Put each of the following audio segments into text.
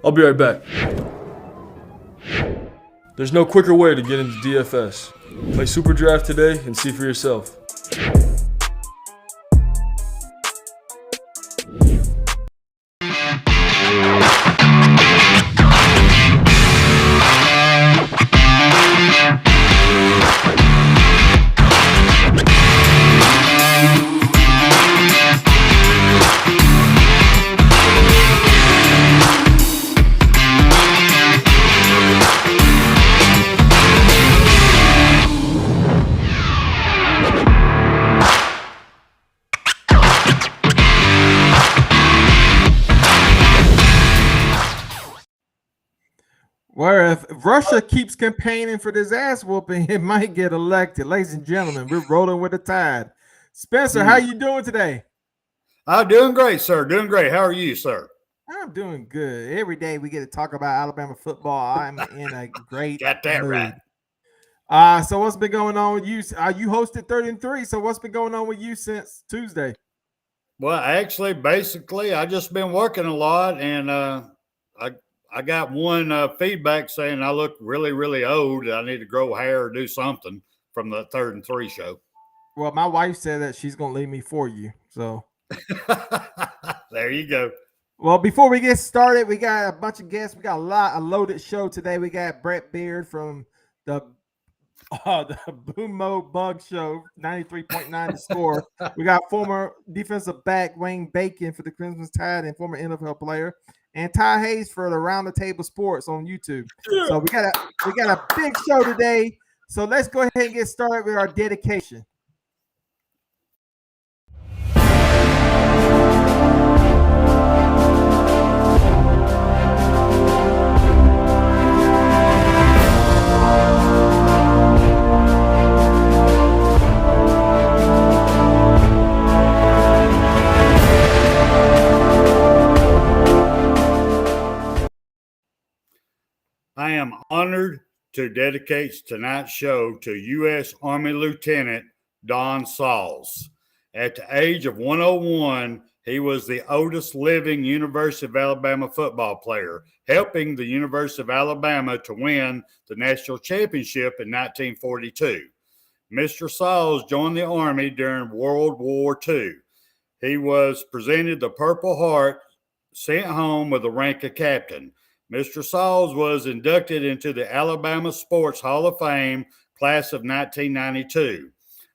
I'll be right back. There's no quicker way to get into DFS. Play Super Draft today and see for yourself. Where if Russia keeps campaigning for this ass whooping, it might get elected. Ladies and gentlemen, we're rolling with the tide. Spencer, how you doing today? I'm doing great, sir. Doing great. How are you, sir? I'm doing good. Every day we get to talk about Alabama football. I'm in a great Got that mood. right. So what's been going on with you? You hosted 33, so what's been going on with you since Tuesday? Well, actually, basically, I just been working a lot, and I got one feedback saying I look really, really old. I need to grow hair or do something from the 3rd and 3 show. Well, my wife said that she's going to leave me for you. So there you go. Well, before we get started, we got a bunch of guests. We got a loaded show today. We got Brett Beaird from the Boomo Bugg show, 93.9 The Score. We got former defensive back Waine Bacon for the Crimson Tide and former NFL player, and Ty Hayes for the Round the Table Sports on YouTube. So we got a big show today. So let's go ahead and get started with our dedication. I am honored to dedicate tonight's show to U.S. Army Lieutenant Don Sauls. At the age of 101, he was the oldest living University of Alabama football player, helping the University of Alabama to win the national championship in 1942. Mr. Sauls joined the Army during World War II. He was presented the Purple Heart, sent home with the rank of captain. Mr. Sauls was inducted into the Alabama Sports Hall of Fame class of 1992.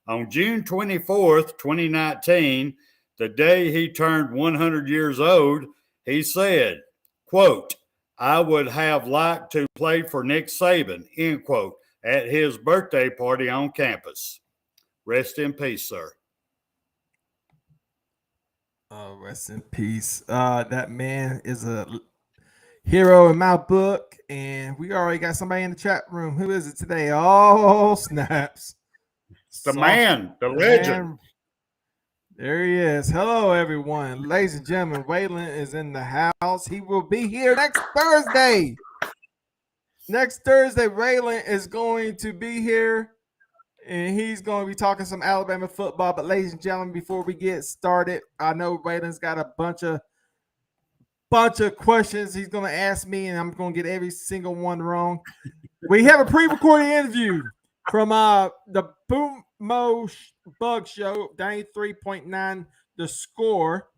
On June 24th, 2019, the day he turned 100 years old, he said, quote, "I would have liked to play for Nick Saban," end quote, at his birthday party on campus. Rest in peace, sir. Oh, rest in peace. That man is a hero in my book, and we already got somebody in the chat room. Who is it today? Oh, snaps. The man, the legend. There he is. Hello, everyone. Ladies and gentlemen, Waylon is in the house. He will be here next Thursday. Next Thursday, Waylon is going to be here, and he's going to be talking some Alabama football. But ladies and gentlemen, before we get started, I know Waylon's got a bunch of questions he's going to ask me, and I'm going to get every single one wrong. We have a pre-recorded interview from the Boomo Bugg show, 93.9 The Score.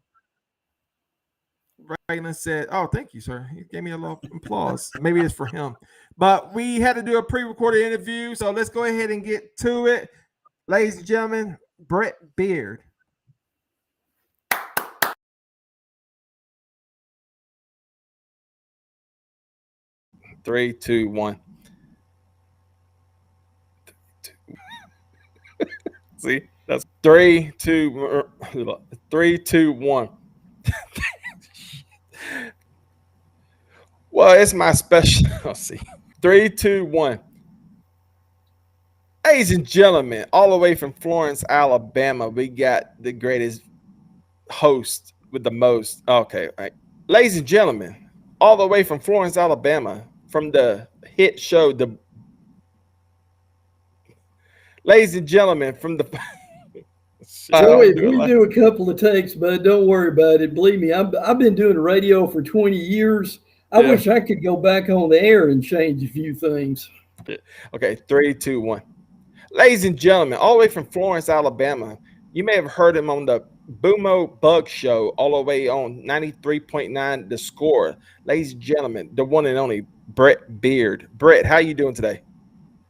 Waylon said, "Oh, thank you, sir." He gave me a little applause. Maybe it's for him. But we had to do a pre-recorded interview, so let's go ahead and get to it. Ladies and gentlemen, Brett Beaird. Three, two, one. See, that's 3, 2, 3, 2, 1. Well, it's my special. Let's see. 3, 2, 1. Ladies and gentlemen, all the way from Florence, Alabama, we got the greatest host with the most. Okay, all right. Ladies and gentlemen, all the way from Florence, Alabama, from the hit show, ladies and gentlemen, from the Joey, we do a couple of takes, bud. Don't worry about it. Believe me, I've been doing radio for 20 years. I wish I could go back on the air and change a few things. Okay, 3, 2, 1. Ladies and gentlemen, all the way from Florence, Alabama, you may have heard him on the Boomo Bugg show, all the way on 93.9 The Score. Ladies and gentlemen, the one and only Brett Beaird. Brett, how you doing today?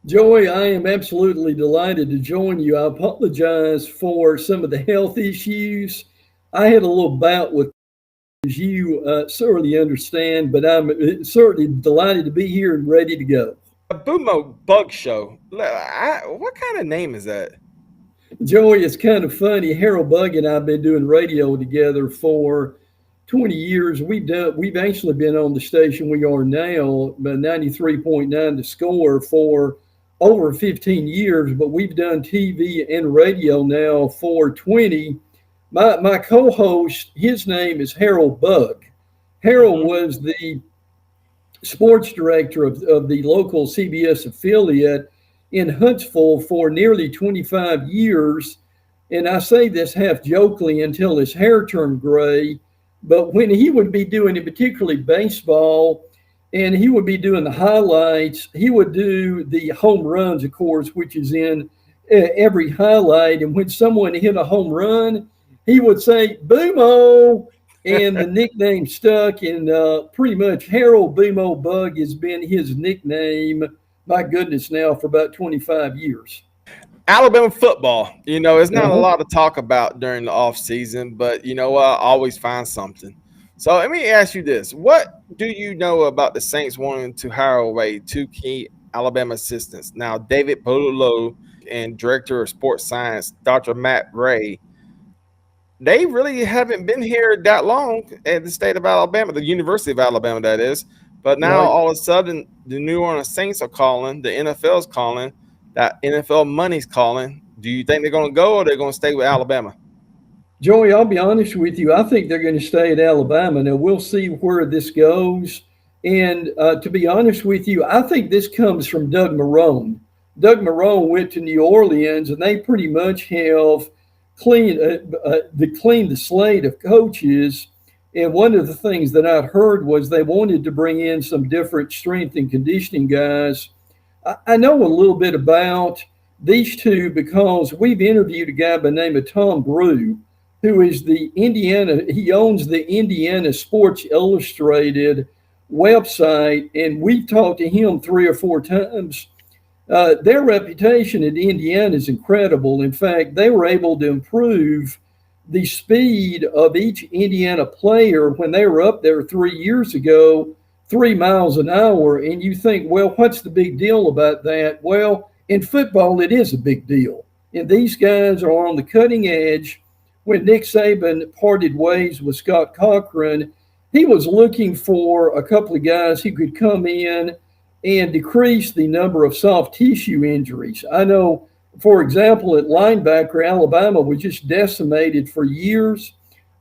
Joey, I am absolutely delighted to join you. I apologize for some of the health issues. I had a little bout with, as you certainly understand, but I'm certainly delighted to be here and ready to go. A Boomo Bugg show. What kind of name is that? Joey, it's kind of funny. Harold Bugg and I have been doing radio together for 20 years. We've actually been on the station we are now, 93.9 The Score, for over 15 years, but we've done TV and radio now for 20. My co-host, his name is Harold Bugg. Harold was the sports director of the local CBS affiliate in Huntsville for nearly 25 years. And I say this half jokingly until his hair turned gray. But when he would be doing it, particularly baseball, and he would be doing the highlights, he would do the home runs, of course, which is in every highlight. And when someone hit a home run, he would say, Boomo, and the nickname stuck. And pretty much Harold Boomo Bugg has been his nickname, my goodness, now for about 25 years. Alabama football, it's not a lot to talk about during the off season, but I always find something. So let me ask you this. What do you know about the Saints wanting to hire away 2 key Alabama assistants? Now, David Bululo and Director of Sports Science, Dr. Matt Ray, they really haven't been here that long at the state of Alabama, the University of Alabama, that is. But now all of a sudden, the New Orleans Saints are calling, the NFL's calling, that NFL money's calling. Do you think they're going to go, or they're going to stay with Alabama? Joey, I'll be honest with you. I think they're going to stay at Alabama. Now, we'll see where this goes. And to be honest with you, I think this comes from Doug Marrone. Doug Marrone went to New Orleans, and they pretty much have cleaned the slate of coaches. And one of the things that I'd heard was they wanted to bring in some different strength and conditioning guys. I know a little bit about these two because we've interviewed a guy by the name of Tom Brew, who is he owns the Indiana Sports Illustrated website, and we've talked to him 3 or 4 times. Their reputation at Indiana is incredible. In fact, they were able to improve the speed of each Indiana player when they were up there 3 years ago, 3 miles an hour. And you think, well, what's the big deal about that? Well, in football, it is a big deal. And these guys are on the cutting edge. When Nick Saban parted ways with Scott Cochran, he was looking for a couple of guys who could come in and decrease the number of soft tissue injuries. I know, for example, at linebacker, Alabama was just decimated for years,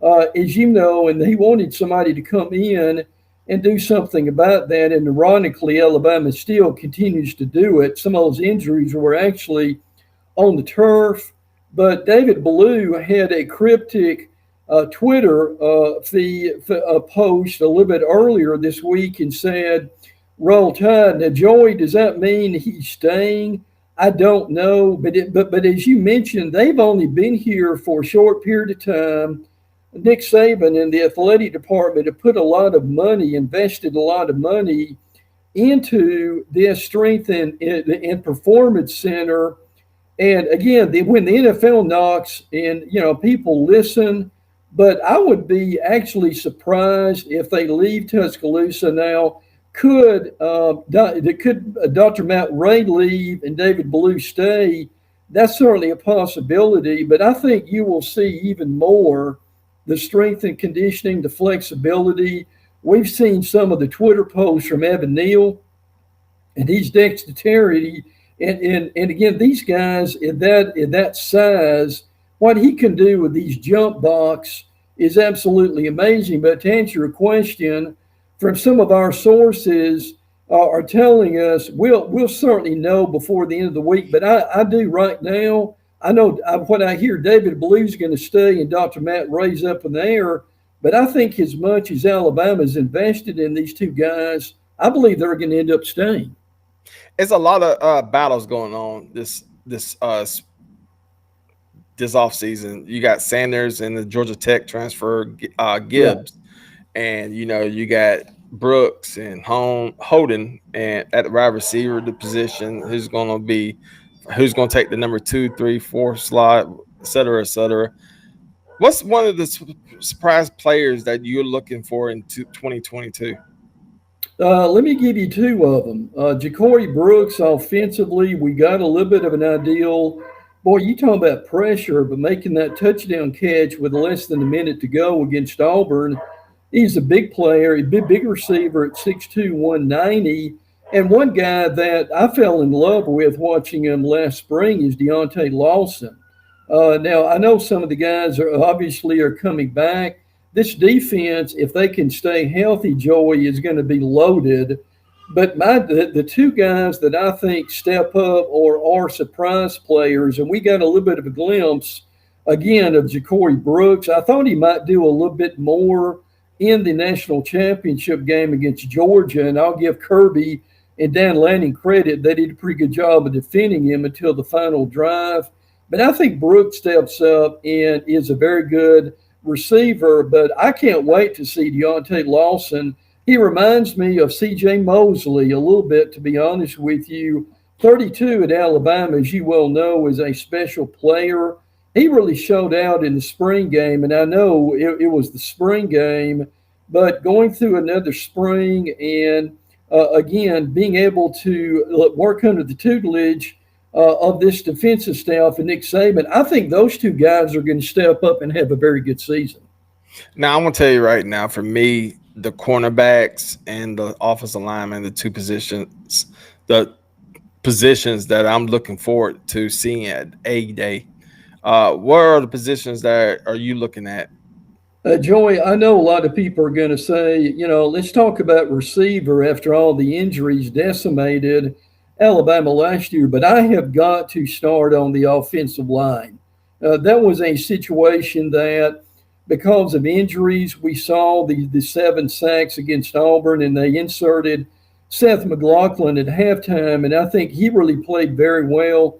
as you know, and he wanted somebody to come in and do something about that. And ironically, Alabama still continues to do it. Some of those injuries were actually on the turf. But David Ballou had a cryptic Twitter post a little bit earlier this week and said, Roll Tide. Now, Joey, does that mean he's staying? I don't know. But as you mentioned, they've only been here for a short period of time. Nick Saban and the athletic department have put a lot of money, invested a lot of money into this strength and performance center. And again, when the NFL knocks, and people listen, but I would be actually surprised if they leave Tuscaloosa now. Could Dr. Matt Ray leave and David Ballou stay? That's certainly a possibility, but I think you will see even more the strength and conditioning, the flexibility. We've seen some of the Twitter posts from Evan Neal and his dexterity. And again, these guys in that size, what he can do with these jump blocks is absolutely amazing. But to answer your question, from some of our sources are telling us, we'll certainly know before the end of the week. But I do right now. I know what I hear. David Ballou's going to stay, and Dr. Matt Ray's up in the air. But I think as much as Alabama's invested in these two guys, I believe they're going to end up staying. It's a lot of battles going on this offseason. You got Sanders and the Georgia Tech transfer, Gibbs, and you got Brooks and Holden, and at the wide receiver the position, who's going to take the number 2, 3, 4 slot, et cetera, et cetera. What's one of the surprise players that you're looking for in 2022? Let me give you two of them. Ja'Cory Brooks, offensively, we got a little bit of an ideal. Boy, you talk about pressure, but making that touchdown catch with less than a minute to go against Auburn. He's a big player, a big receiver at 6'2", 190. And one guy that I fell in love with watching him last spring is Deontay Lawson. Now, I know some of the guys are coming back. This defense, if they can stay healthy, Joey, is going to be loaded. But the two guys that I think step up or are surprise players, and we got a little bit of a glimpse, again, of Ja'Cory Brooks. I thought he might do a little bit more in the national championship game against Georgia, and I'll give Kirby and Dan Lanning credit. They did a pretty good job of defending him until the final drive. But I think Brooks steps up and is a very good receiver, but I can't wait to see Deontay Lawson. He reminds me of C.J. Mosley a little bit, to be honest with you. 32 at Alabama, as you well know, is a special player. He really showed out in the spring game, and I know it was the spring game, but going through another spring and, again, being able to work under the tutelage of this defensive staff and Nick Saban, I think those two guys are going to step up and have a very good season. Now, I'm going to tell you right now, for me, the cornerbacks and the offensive linemen, the two positions, the positions that I'm looking forward to seeing at A-Day. What are the positions that are you looking at? Joey, I know a lot of people are going to say, let's talk about receiver after all the injuries decimated Alabama last year, but I have got to start on the offensive line. That was a situation that, because of injuries, we saw the 7 sacks against Auburn, and they inserted Seth McLaughlin at halftime, and I think he really played very well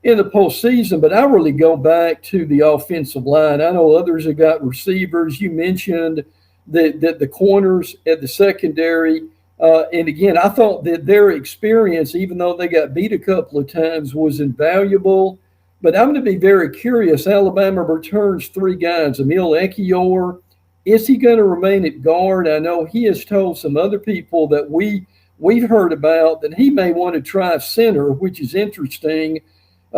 in the postseason. But I really go back to the offensive line. I know others have got receivers. You mentioned that the corners at the secondary. And again, I thought that their experience, even though they got beat a couple of times, was invaluable. But I'm going to be very curious. Alabama returns 3 guys. Emil Ekiyor, is he going to remain at guard? I know he has told some other people that we've heard about that he may want to try center, which is interesting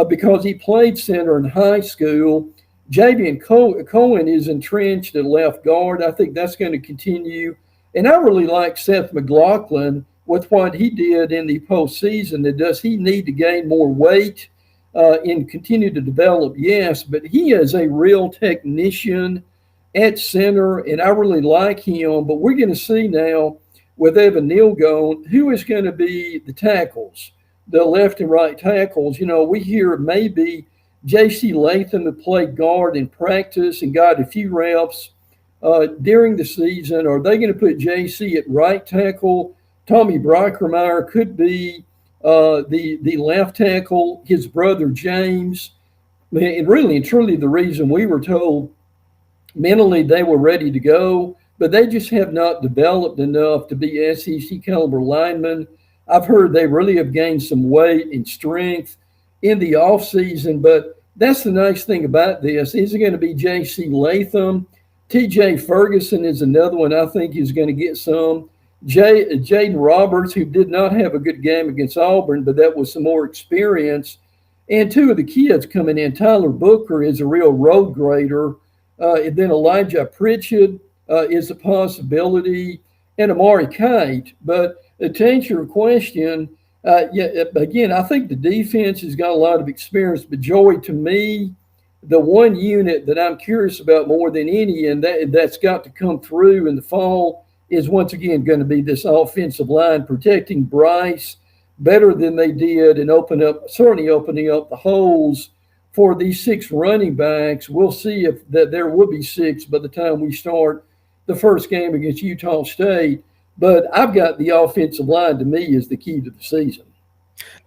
because he played center in high school. Javian Cohen is entrenched at left guard. I think that's going to continue. And I really like Seth McLaughlin with what he did in the postseason. Does he need to gain more weight and continue to develop? Yes, but he is a real technician at center, and I really like him. But we're going to see now with Evan Neal gone, who is going to be the tackles, the left and right tackles. We hear maybe J.C. Latham that played guard in practice and got a few reps during the season. Are they going to put JC at right tackle? Tommy Brockermeyer could be the left tackle, his brother James. And really and truly the reason we were told mentally they were ready to go, but they just have not developed enough to be SEC caliber linemen. I've heard they really have gained some weight and strength in the offseason, but that's the nice thing about this. Is it going to be J.C. Latham? T.J. Ferguson is another one I think is going to get some. Jaden Roberts, who did not have a good game against Auburn, but that was some more experience. And 2 of the kids coming in. Tyler Booker is a real road grader. And then Elijah Pritchett is a possibility, and Amari Kite. But to answer your question, again, I think the defense has got a lot of experience. But, Joey, to me, the one unit that I'm curious about more than any, and that's got to come through in the fall, is once again going to be this offensive line, protecting Bryce better than they did and certainly opening up the holes for these 6 running backs. We'll see if that there will be 6 by the time we start the first game against Utah State. But I've got the offensive line to me is the key to the season.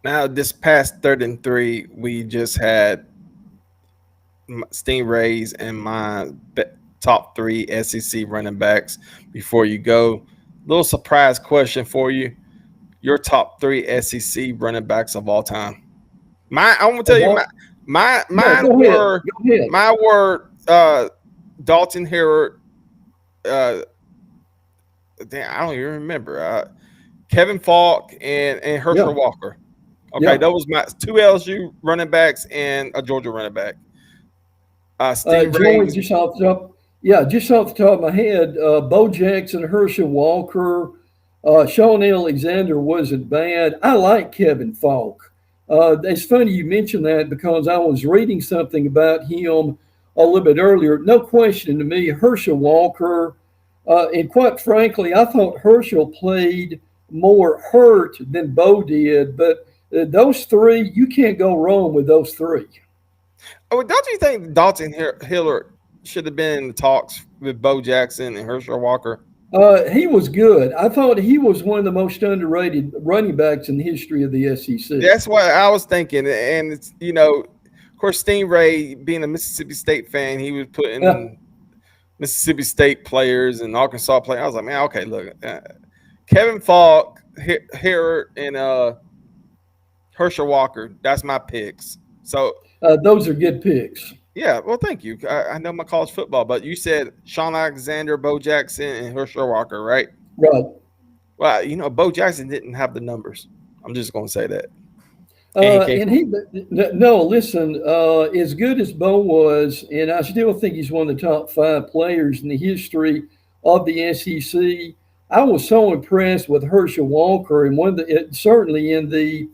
Now, this past 3rd and 3, we just had Stingrays and my top 3 SEC running backs. Before you go, little surprise question for you: your top 3 SEC running backs of all time. I'm gonna tell you, mine were Dalton Herod. I don't even remember. Kevin Falk and Herschel Walker. Okay, those was my 2 LSU running backs and a Georgia running back. Joey, just off the top of my head, Bo Jackson, Herschel Walker, Sean Alexander wasn't bad. I like Kevin Falk. It's funny you mentioned that because I was reading something about him a little bit earlier. No question to me, Herschel Walker, and quite frankly, I thought Herschel played more hurt than Bo did, but those 3, you can't go wrong with those 3. Oh, don't you think Dalton Hillard should have been in the talks with Bo Jackson and Herschel Walker? He was good. I thought he was one of the most underrated running backs in the history of the SEC. That's what I was thinking. And, it's, of course, Stingray, being a Mississippi State fan, he was putting Mississippi State players and Arkansas players. I was like, man, okay, look. Kevin Falk, Herod, and Herschel Walker, that's my picks. So those are good picks. Yeah, well, thank you. I know my college football, but you said Sean Alexander, Bo Jackson, and Herschel Walker, right? Right. Well, Bo Jackson didn't have the numbers. I'm just going to say that. Listen, as good as Bo was, and I still think he's one of the top 5 players in the history of the SEC, I was so impressed with Herschel Walker, and certainly in the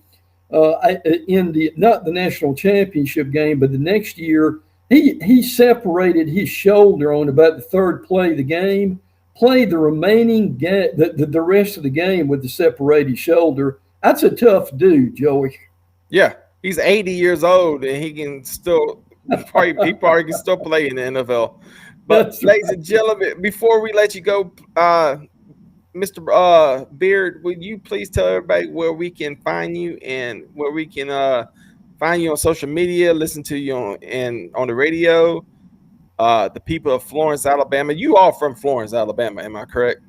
not the national championship game, but the next year, he separated his shoulder on about the 3rd play of the game, played the remaining the rest of the game with the separated shoulder. That's a tough dude, Joey. Yeah, he's 80 years old and he can still probably can still play in the NFL. But ladies and gentlemen, before we let you go, Mr. Beard, would you please tell everybody where we can find you and where we can find you on social media, listen to you on the radio? The people of Florence, Alabama. You are from Florence, Alabama, am I correct?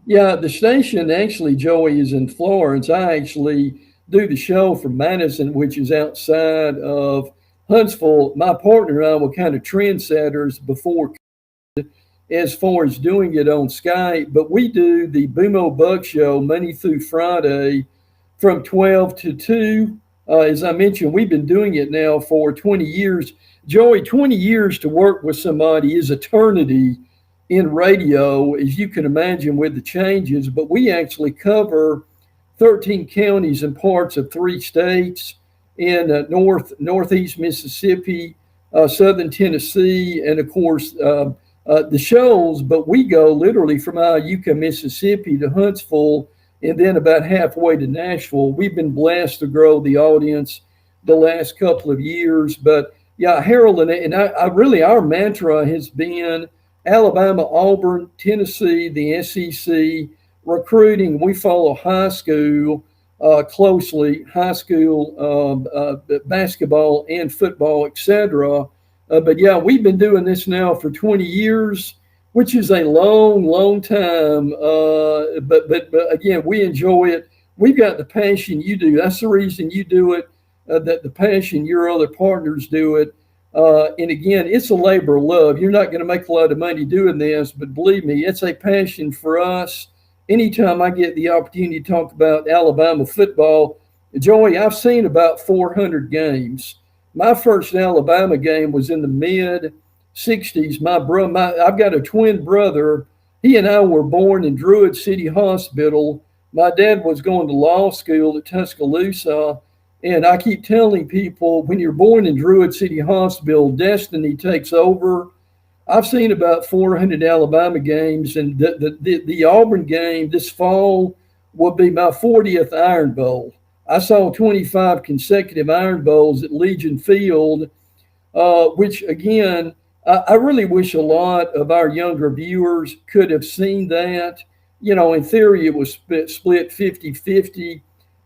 Yeah, the station actually, Joey, is in Florence. I actually do the show from Madison, which is outside of Huntsville. My partner and I were kind of trendsetters before as far as doing it on Skype, but we do the Boomo Bugg show Monday through Friday from 12 to 2. As I mentioned, we've been doing it now for 20 years. Joey, 20 years to work with somebody is eternity in radio, as you can imagine with the changes, but we actually cover 13 counties and parts of 3 states in northeast Mississippi, southern Tennessee, and of course, the shows, but we go literally from Iuka, Mississippi to Huntsville and then about halfway to Nashville. We've been blessed to grow the audience the last couple of years. But yeah, Harold, and I really, our mantra has been Alabama, Auburn, Tennessee, the SEC, recruiting. We follow high school closely, high school basketball and football, etc. But yeah, we've been doing this now for 20 years, which is a long, long time. But again, we enjoy it. We've got the passion you do. That's the reason you do it, that the passion your other partners do it. And again, it's a labor of love. You're not going to make a lot of money doing this, but believe me, it's a passion for us. Anytime I get the opportunity to talk about Alabama football, Joey, I've seen about 400 games. My first Alabama game was in the mid-'60s. I've got a twin brother. He and I were born in Druid City Hospital. My dad was going to law school at Tuscaloosa. And I keep telling people, when you're born in Druid City Hospital, destiny takes over. I've seen about 400 Alabama games, and the Auburn game this fall will be my 40th Iron Bowl. I saw 25 consecutive Iron Bowls at Legion Field, which, again, I really wish a lot of our younger viewers could have seen that. You know, in theory, it was split 50-50.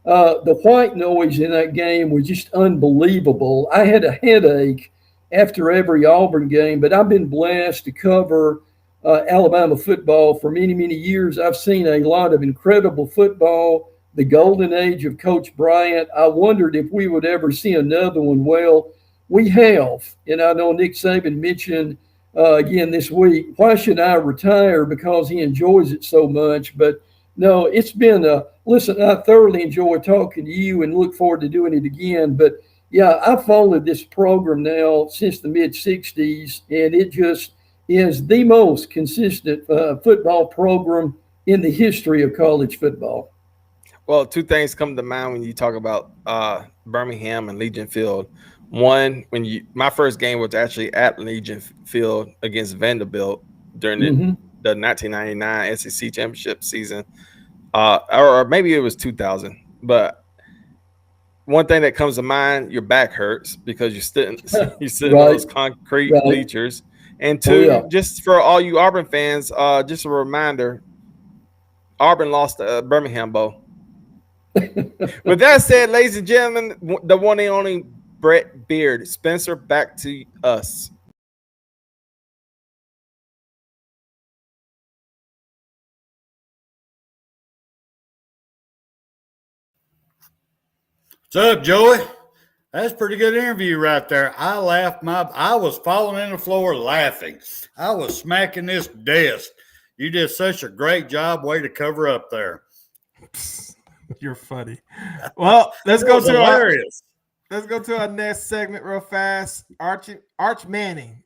The white noise in that game was just unbelievable. I had a headache after every Auburn game, but I've been blessed to cover Alabama football for many, many years. I've seen a lot of incredible football, the golden age of Coach Bryant. I wondered if we would ever see another one. Well, we have. And I know Nick Saban mentioned again this week, why should I retire? Because he enjoys it so much. But no, it's been listen, I thoroughly enjoy talking to you and look forward to doing it again. But yeah, I followed this program now since the mid 60s, and it just is the most consistent football program in the history of college football. Well, two things come to mind when you talk about Birmingham and Legion Field. One, my first game was actually at Legion Field against Vanderbilt during the 1999 SEC championship season, or maybe it was 2000. But one thing that comes to mind, your back hurts because you're sitting right. on those concrete bleachers. And two, just for all you Auburn fans, just a reminder, Auburn lost the Birmingham Bowl. With that said, ladies and gentlemen, the one and only Brett Beaird. Spencer, back to us. What's up, Joey? That's a pretty good interview right there. I laughed I was falling on the floor laughing. I was smacking this desk. You did such a great job. Way to cover up there. You're funny. Well, let's go to our next segment real fast. Arch Manning.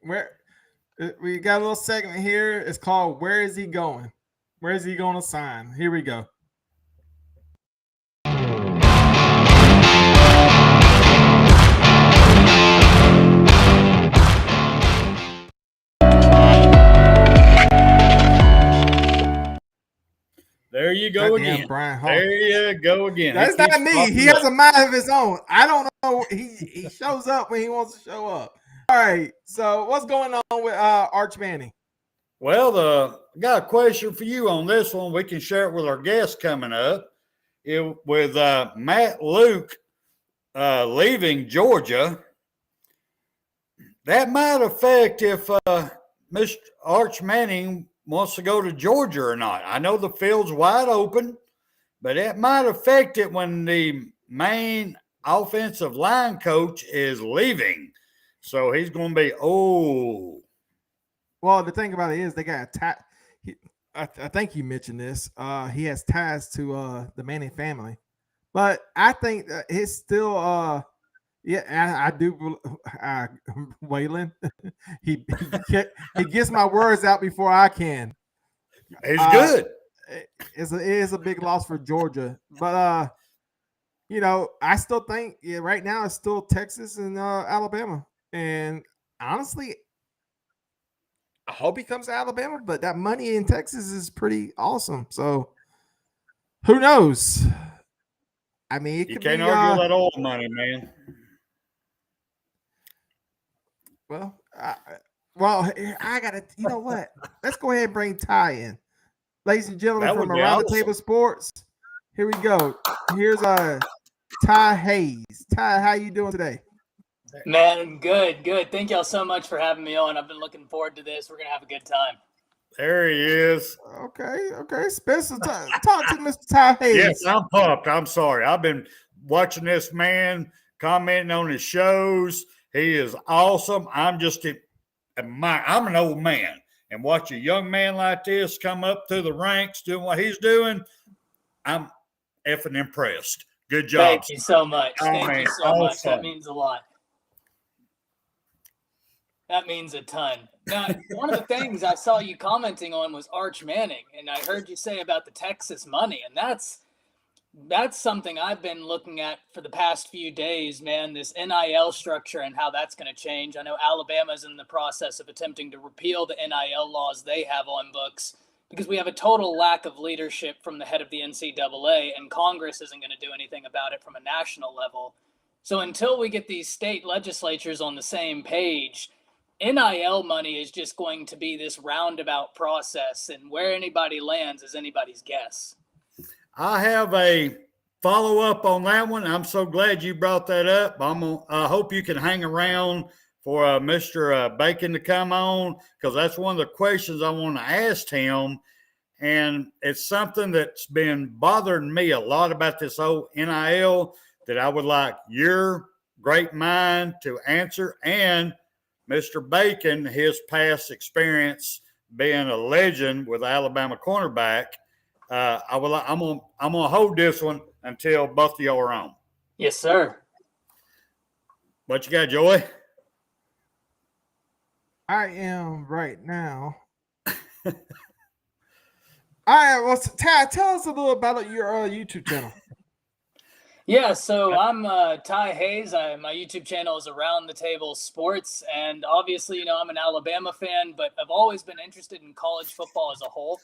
We got a little segment here. It's called "Where Is He Going?" Where is he going to sign? Here we go. There you go again. There you go again. That's not me. He has a mind of his own. I don't know. He shows up when he wants to show up. All right. So what's going on with Arch Manning? Well, I got a question for you on this one. We can share it with our guests coming up. With Matt Luke leaving Georgia, that might affect if Mr. Arch Manning wants to go to Georgia or not. I know the field's wide open, but it might affect it when the main offensive line coach is leaving. So he's going to be, Well, the thing about it is they got I think you mentioned this. He has ties to the Manning family. But I think it's still I do Waylon. he gets my words out before I can. He's good. It is a big loss for Georgia, but I still think right now it's still Texas and Alabama, and honestly, I hope he comes to Alabama. But that money in Texas is pretty awesome. So who knows? I mean, you can't argue that old money, man. Well, I gotta. You know what? Let's go ahead and bring Ty in, ladies and gentlemen, from Around the Table Sports. Here we go. Here's Ty Hayes. Ty, how you doing today? Man, good. Thank y'all so much for having me on. I've been looking forward to this. We're gonna have a good time. There he is. Okay. Spencer, talk to Mr. Ty Hayes. Yes, I'm pumped. I'm sorry. I've been watching this man, commenting on his shows. He is awesome. I'm an old man, and watch a young man like this come up through the ranks doing what he's doing. I'm effing impressed. Good job. Thank you so much. Thank you so much. That means a lot. That means a ton. Now, one of the things I saw you commenting on was Arch Manning, and I heard you say about the Texas money, and that's something I've been looking at for the past few days, man, this NIL structure and how that's going to change. I know Alabama's in the process of attempting to repeal the NIL laws they have on books because we have a total lack of leadership from the head of the NCAA, and Congress isn't going to do anything about it from a national level. So until we get these state legislatures on the same page, NIL money is just going to be this roundabout process, and where anybody lands is anybody's guess. I have a follow-up on that one. I'm so glad you brought that up. I hope you can hang around for Mr. Bacon to come on, because that's one of the questions I want to ask him. And it's something that's been bothering me a lot about this whole NIL that I would like your great mind to answer, and Mr. Bacon, his past experience being a legend with Alabama cornerback. I'm gonna hold this one until both of y'all are on. Yes, sir. What you got, Joey? I am right now. All right, well, Ty, tell us a little about your YouTube channel. Yeah, so I'm Ty Hayes. My YouTube channel is Around the Table Sports, and obviously, I'm an Alabama fan, but I've always been interested in college football as a whole.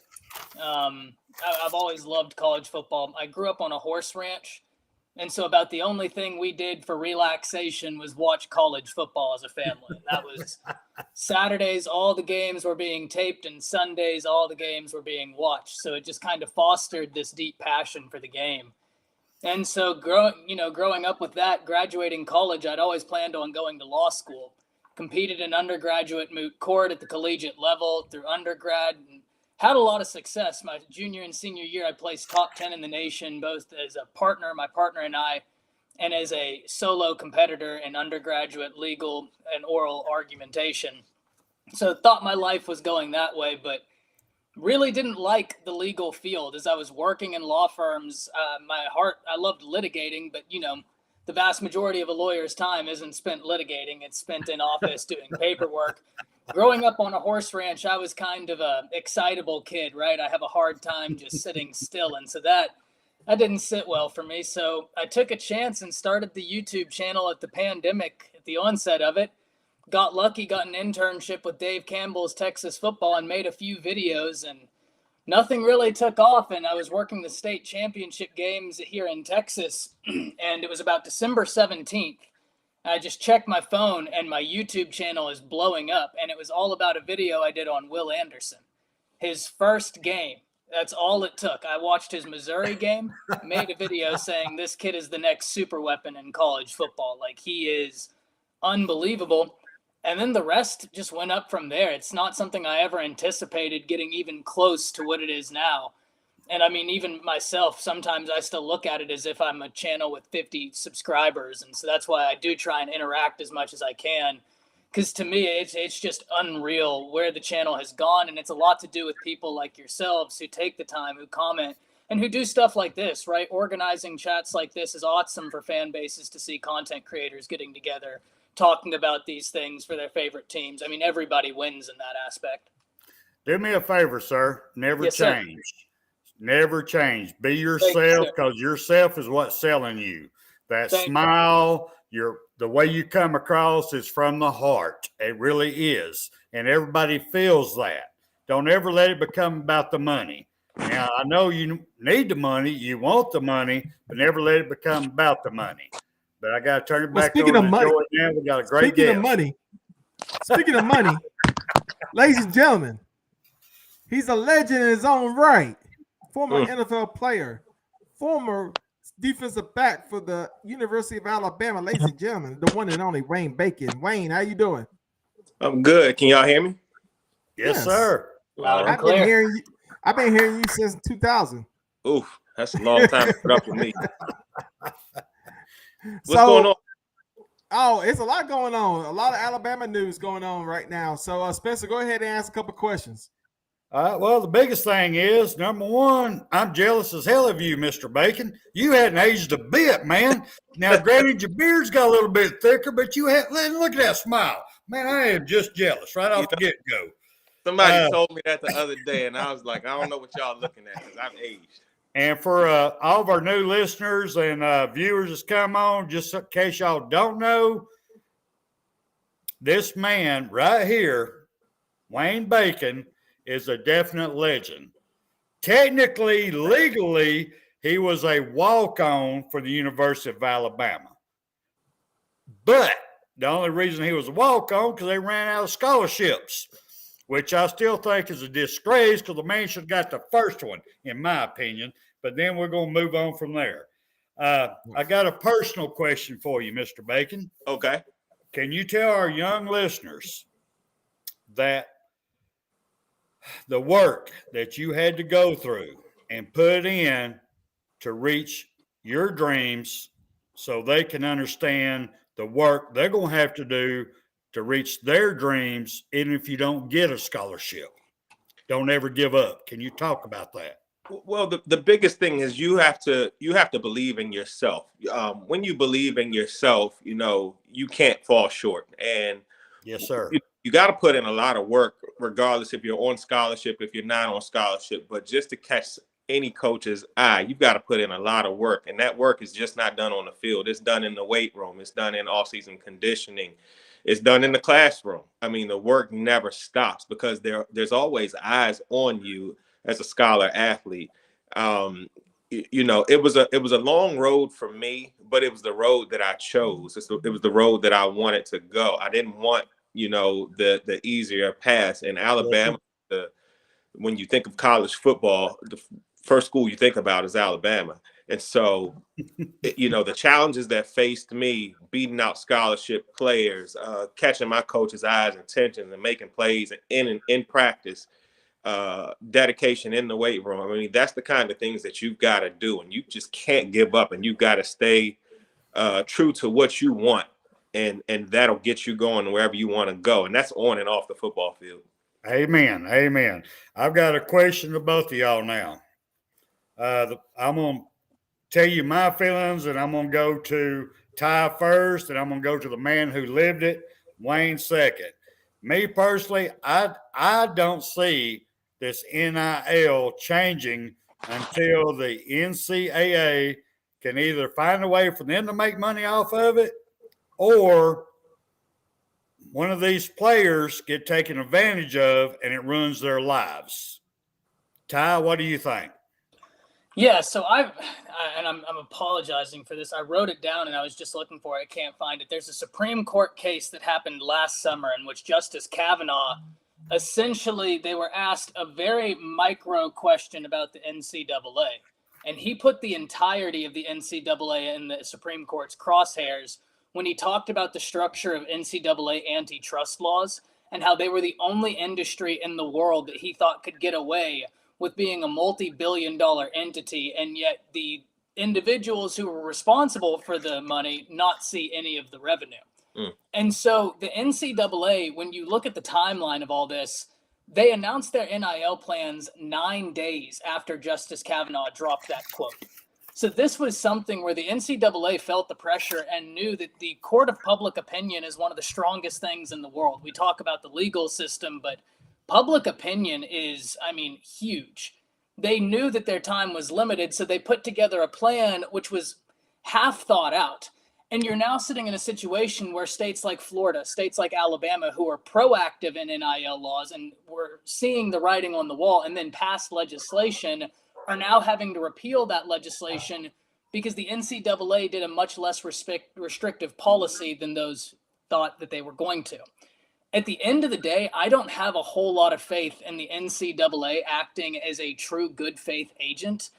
I've always loved college football. I grew up on a horse ranch, and so about the only thing we did for relaxation was watch college football as a family. That was Saturdays, all the games were being taped, and Sundays, all the games were being watched. So it just kind of fostered this deep passion for the game. And so growing up with that, graduating college, I'd always planned on going to law school. Competed in undergraduate moot court at the collegiate level through undergrad, and had a lot of success. My junior and senior year, I placed top 10 in the nation, both as a partner, my partner and I, and as a solo competitor in undergraduate legal and oral argumentation. So thought my life was going that way, but really didn't like the legal field. As I was working in law firms, I loved litigating, but the vast majority of a lawyer's time isn't spent litigating. It's spent in office doing paperwork. Growing up on a horse ranch, I was kind of a excitable kid, right? I have a hard time just sitting still. And so that didn't sit well for me. So I took a chance and started the YouTube channel at the pandemic, at the onset of it. Got lucky, got an internship with Dave Campbell's Texas Football and made a few videos, and nothing really took off. And I was working the state championship games here in Texas, and it was about December 17th. I just checked my phone, and my YouTube channel is blowing up, and it was all about a video I did on Will Anderson, his first game. That's all it took. I watched his Missouri game, made a video saying this kid is the next super weapon in college football. Like, he is unbelievable. And then the rest just went up from there. It's not something I ever anticipated getting even close to what it is now. And I mean, even myself, sometimes I still look at it as if I'm a channel with 50 subscribers. And so that's why I do try and interact as much as I can. Because to me, it's just unreal where the channel has gone. And it's a lot to do with people like yourselves who take the time, who comment, and who do stuff like this, right? Organizing chats like this is awesome for fan bases to see content creators getting together, talking about these things for their favorite teams. I mean, everybody wins in that aspect. Do me a favor, sir. Never Yes, change. Sir. Never change. Be yourself, because yourself is what's selling you. That smile, the way you come across is from the heart. It really is. And everybody feels that. Don't ever let it become about the money. Now, I know you need the money, you want the money, but never let it become about the money. But I got to turn it back over to Joey now. We got a great guest. Speaking of money, ladies and gentlemen, he's a legend in his own right. Former NFL player, former defensive back for the University of Alabama. Ladies and gentlemen, the one and only Waine Bacon. Waine, how you doing? I'm good. Can y'all hear me? Yes, sir. I've been hearing you since 2000. Oof, that's a long time to put up with me. What's going on? Oh, it's a lot going on. A lot of Alabama news going on right now. So, Spencer, go ahead and ask a couple questions. Well, the biggest thing is, number one, I'm jealous as hell of you, Mr. Bacon. You hadn't aged a bit, man. Now, granted, your beard's got a little bit thicker, but look at that smile. Man, I am just jealous right off the get-go. Somebody told me that the other day, and I was like, I don't know what y'all looking at, because I've aged. And for all of our new listeners and viewers that's come on, just in case y'all don't know, this man right here, Waine Bacon, is a definite legend. Technically, legally, he was a walk-on for the University of Alabama. But The only reason he was a walk-on because they ran out of scholarships, which I still think is a disgrace because the man should have got the first one, in my opinion. But then we're going to move on from there. I got a personal question for you, Mr. Bacon. Okay. Can you tell our young listeners that the work that you had to go through and put in to reach your dreams so they can understand the work they're going to have to do to reach their dreams, even if you don't get a scholarship? Don't ever give up. Can you talk about that? Well, the biggest thing is you have to believe in yourself. When you believe in yourself, you can't fall short. And yes, sir. You got to put in a lot of work, regardless if you're on scholarship, if you're not on scholarship. But just to catch any coach's eye, you've got to put in a lot of work. And that work is just not done on the field. It's done in the weight room. It's done in off-season conditioning. It's done in the classroom. I mean, the work never stops because there's always eyes on you as a scholar athlete. It was a long road for me, but it was the road that I chose. It was the road that I wanted to go. I didn't want, the easier path. In Alabama, when you think of college football, the first school you think about is Alabama. And so, the challenges that faced me, beating out scholarship players, catching my coach's eyes and attention and making plays in practice, dedication in the weight room. I mean, that's the kind of things that you've got to do, and you just can't give up, and you've got to stay true to what you want, and that'll get you going wherever you want to go, and that's on and off the football field. Amen. Amen. I've got a question to both of y'all now. I'm going to tell you my feelings, and I'm going to go to Ty first, and I'm going to go to the man who lived it, Wayne second. Me personally, I don't see this NIL changing until the NCAA can either find a way for them to make money off of it, or one of these players get taken advantage of and it ruins their lives. Ty, what do you think? Yeah, so I'm apologizing for this. I wrote it down and I was just looking for it. I can't find it. There's a Supreme Court case that happened last summer in which Justice Kavanaugh, essentially, they were asked a very micro question about the NCAA. And he put the entirety of the NCAA in the Supreme Court's crosshairs when he talked about the structure of NCAA antitrust laws and how they were the only industry in the world that he thought could get away with being a multi-billion-dollar entity, and yet the individuals who were responsible for the money not see any of the revenue. And so the NCAA, when you look at the timeline of all this, they announced their NIL plans 9 days after Justice Kavanaugh dropped that quote. So this was something where the NCAA felt the pressure and knew that the court of public opinion is one of the strongest things in the world. We talk about the legal system, but public opinion is, huge. They knew that their time was limited, so they put together a plan which was half thought out. And you're now sitting in a situation where states like Florida, states like Alabama, who are proactive in NIL laws and were seeing the writing on the wall and then passed legislation, are now having to repeal that legislation because the NCAA did a much less restrictive policy than those thought that they were going to. At the end of the day, I don't have a whole lot of faith in the NCAA acting as a true good faith agent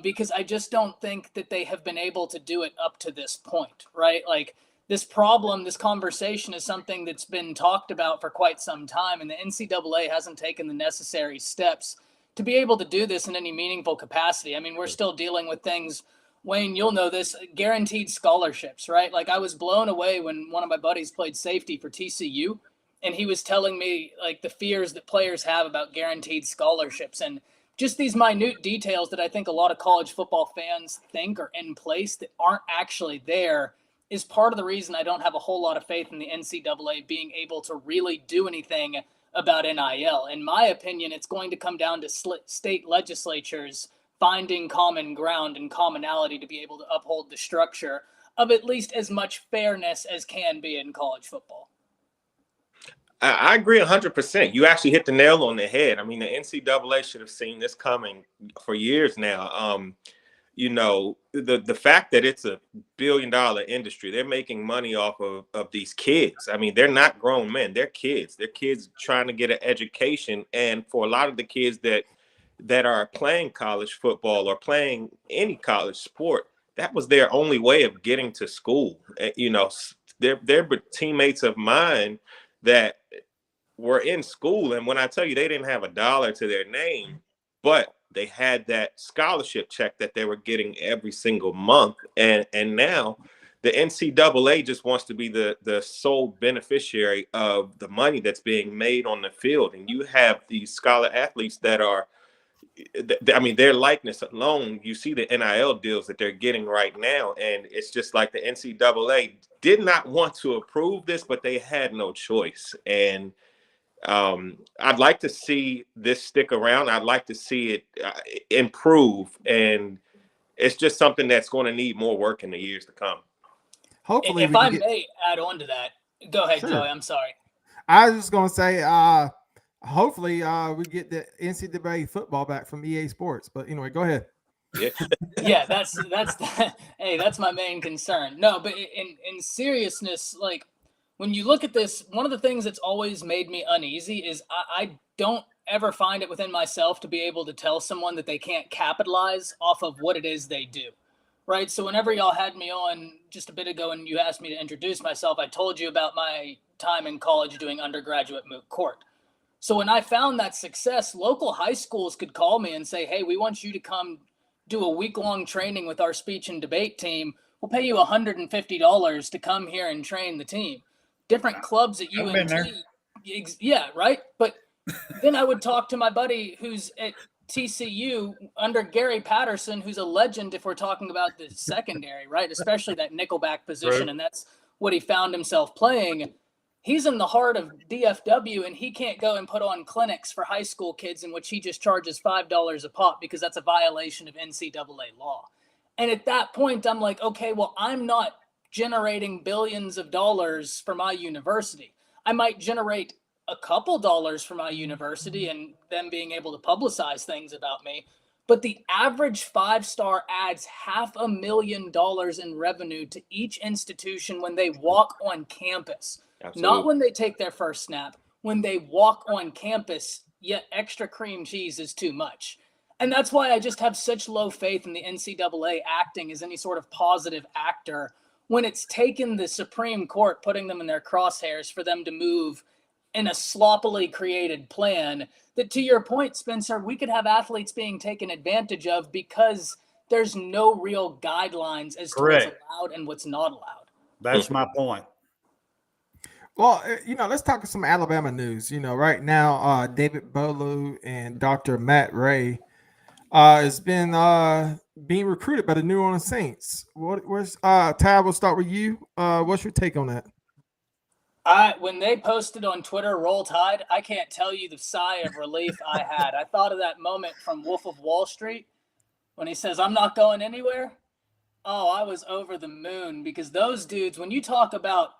because I just don't think that they have been able to do it up to this point, right? Like this conversation is something that's been talked about for quite some time, and the NCAA hasn't taken the necessary steps to be able to do this in any meaningful capacity. I mean, we're still dealing with things, Wayne, you'll know this, guaranteed scholarships, right? Like I was blown away when one of my buddies played safety for TCU, and he was telling me like the fears that players have about guaranteed scholarships and just these minute details that I think a lot of college football fans think are in place that aren't actually there is part of the reason I don't have a whole lot of faith in the NCAA being able to really do anything about NIL. In my opinion, it's going to come down to state legislatures finding common ground and commonality to be able to uphold the structure of at least as much fairness as can be in college football. I agree 100%. You actually hit the nail on the head. I mean, the NCAA should have seen this coming for years now. you know, the fact that it's a billion-dollar industry, they're making money off of these kids. I mean, they're not grown men, they're kids. They're kids trying to get an education. And for a lot of the kids that are playing college football or playing any college sport, that was their only way of getting to school. You know, they're teammates of mine that were in school, and when I tell you they didn't have a dollar to their name, but they had that scholarship check that they were getting every single month. And now the NCAA just wants to be the sole beneficiary of the money that's being made on the field. And you have these scholar athletes that are, I mean, their likeness alone, you see the NIL deals that they're getting right now. And it's just like the NCAA did not want to approve this, but they had no choice. And I'd like to see this stick around. I'd like to see it improve. And it's just something that's going to need more work in the years to come. Hopefully, if I may add on to that, go ahead, Sure. Joey. I'm sorry. I was just going to say, hopefully, we get the NCAA football back from EA Sports. But anyway, go ahead. Yeah, Yeah, that's hey, that's my main concern. No, but in seriousness, like when you look at this, one of the things that's always made me uneasy is I don't ever find it within myself to be able to tell someone that they can't capitalize off of what it is they do. Right. So whenever y'all had me on just a bit ago and you asked me to introduce myself, I told you about my time in college doing undergraduate moot court. So when I found that success, local high schools could call me and say, hey, we want you to come do a week-long training with our speech and debate team. We'll pay you $150 to come here and train the team. Different clubs at UNT. Yeah, right. But then I would talk to my buddy who's at TCU under Gary Patterson, who's a legend if we're talking about the secondary, right? Especially that nickelback position. Right. And that's what he found himself playing. He's in the heart of DFW, and he can't go and put on clinics for high school kids in which he just charges $5 a pop because that's a violation of NCAA law. And at that point, I'm like, okay, well, I'm not generating billions of dollars for my university. I might generate a couple dollars for my university and them being able to publicize things about me. But the average 5-star adds $500,000 in revenue to each institution when they walk on campus. Absolutely. Not when they take their first snap, when they walk on campus, yet extra cream cheese is too much. And that's why I just have such low faith in the NCAA acting as any sort of positive actor when it's taken the Supreme Court putting them in their crosshairs for them to move in a sloppily created plan that, to your point, Spencer, we could have athletes being taken advantage of because there's no real guidelines as to what's allowed and what's not allowed. That's my point. Well, let's talk some Alabama news. Right now, David Bolu and Dr. Matt Ray has been being recruited by the New Orleans Saints. Ty, we'll start with you. What's your take on that? When they posted on Twitter, Roll Tide, I can't tell you the sigh of relief I had. I thought of that moment from Wolf of Wall Street when he says, I'm not going anywhere. Oh, I was over the moon because those dudes, when you talk about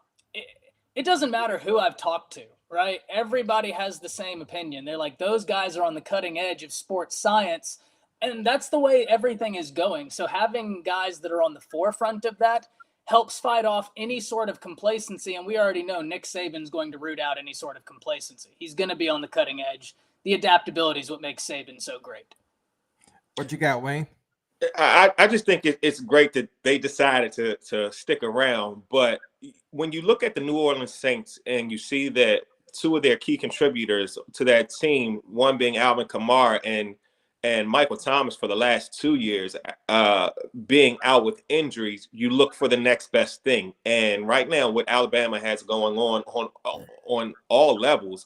it doesn't matter who I've talked to, right? Everybody has the same opinion. They're like, those guys are on the cutting edge of sports science. And that's the way everything is going. So having guys that are on the forefront of that helps fight off any sort of complacency. And we already know Nick Saban's going to root out any sort of complacency. He's going to be on the cutting edge. The adaptability is what makes Saban so great. What you got, Wayne? I just think it's great that they decided to stick around. But when you look at the New Orleans Saints and you see that two of their key contributors to that team, one being Alvin Kamara and Michael Thomas for the last 2 years being out with injuries, you look for the next best thing. And right now, what Alabama has going on all levels,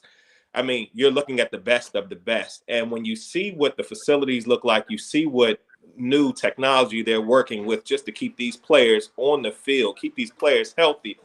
I mean, you're looking at the best of the best. And when you see what the facilities look like, you see what new technology they're working with just to keep these players on the field, keep these players healthy,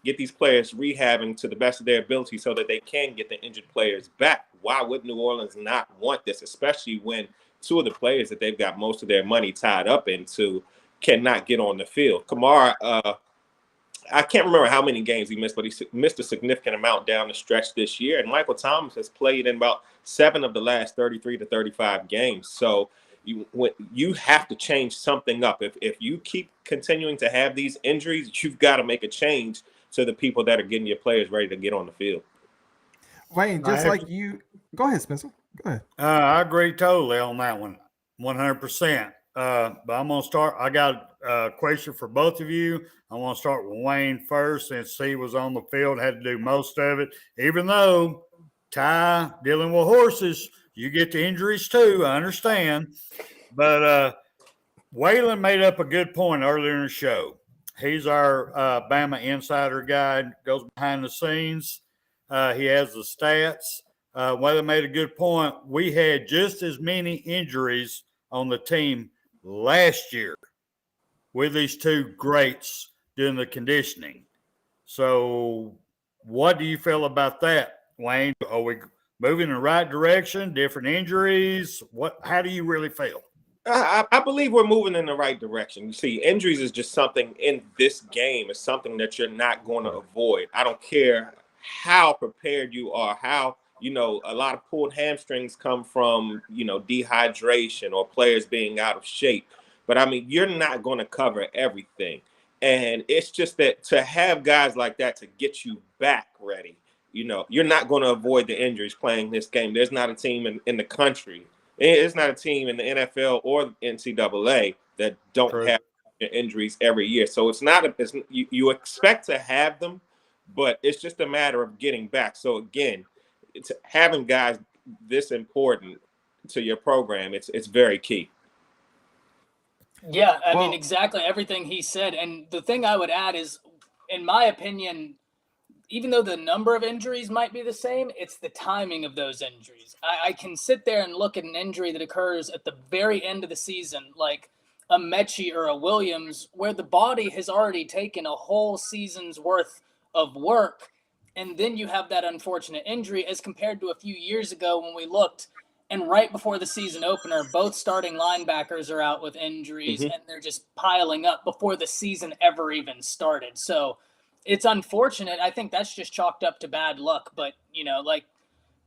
get these players rehabbing to the best of their ability so that they can get the injured players back. Why would New Orleans not want this, especially when two of the players that they've got most of their money tied up into cannot get on the field? Kamara, I can't remember how many games he missed, but he missed a significant amount down the stretch this year. And Michael Thomas has played in about 7 of the last 33 to 35 games. So you have to change something up. If you keep continuing to have these injuries, you've got to make a change to the people that are getting your players ready to get on the field. Wayne, just like you. Go ahead, Spencer. Go ahead. I agree totally on that one, 100%. But I'm going to start. I got a question for both of you. I want to start with Wayne first, since he was on the field, had to do most of it. Even though, Ty, dealing with horses, you get the injuries too, I understand. But Waylon made up a good point earlier in the show. He's our Bama insider guy, goes behind the scenes. He has the stats. Waylon made a good point. We had just as many injuries on the team last year with these two greats doing the conditioning. So what do you feel about that, Wayne? Are we moving in the right direction? Different injuries? How do you really feel? I believe we're moving in the right direction. You see, injuries is just something in this game. It's something that you're not going to avoid. I don't care how prepared you are, how, a lot of pulled hamstrings come from, dehydration or players being out of shape. But, you're not going to cover everything. And it's just that to have guys like that to get you back ready, you're not going to avoid the injuries playing this game. There's not a team in the country. It's not a team in the NFL or NCAA that don't have injuries every year. So it's not you expect to have them, but it's just a matter of getting back. So again, it's having guys this important to your program. It's very key. Yeah, I mean, exactly everything he said. And the thing I would add is, in my opinion, even though the number of injuries might be the same, it's the timing of those injuries. I can sit there and look at an injury that occurs at the very end of the season, like a Mechie or a Williams, where the body has already taken a whole season's worth of work. And then you have that unfortunate injury, as compared to a few years ago when we looked, and right before the season opener, both starting linebackers are out with injuries, and they're just piling up before the season ever even started. So it's unfortunate. I think that's just chalked up to bad luck. But, like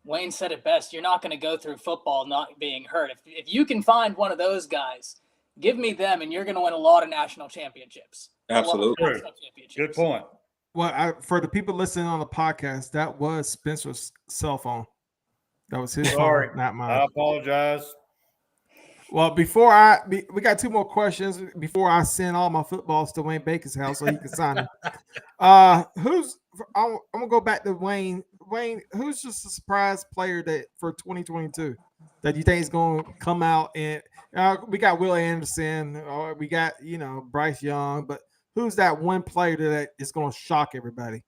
Wayne said it best, you're not going to go through football not being hurt. If you can find one of those guys, give me them, and you're going to win a lot of national championships. Absolutely. Good point. Well, for the people listening on the podcast, that was Spencer's cell phone. That was his phone, not mine. I apologize. Well, we got two more questions before I send all my footballs to Waine Bacon's house so he can sign them. I'm gonna go back to Wayne. Wayne, who's just a surprise player that for 2022 that you think is going to come out? And we got Will Anderson, or we got Bryce Young, but who's that one player that is going to shock everybody?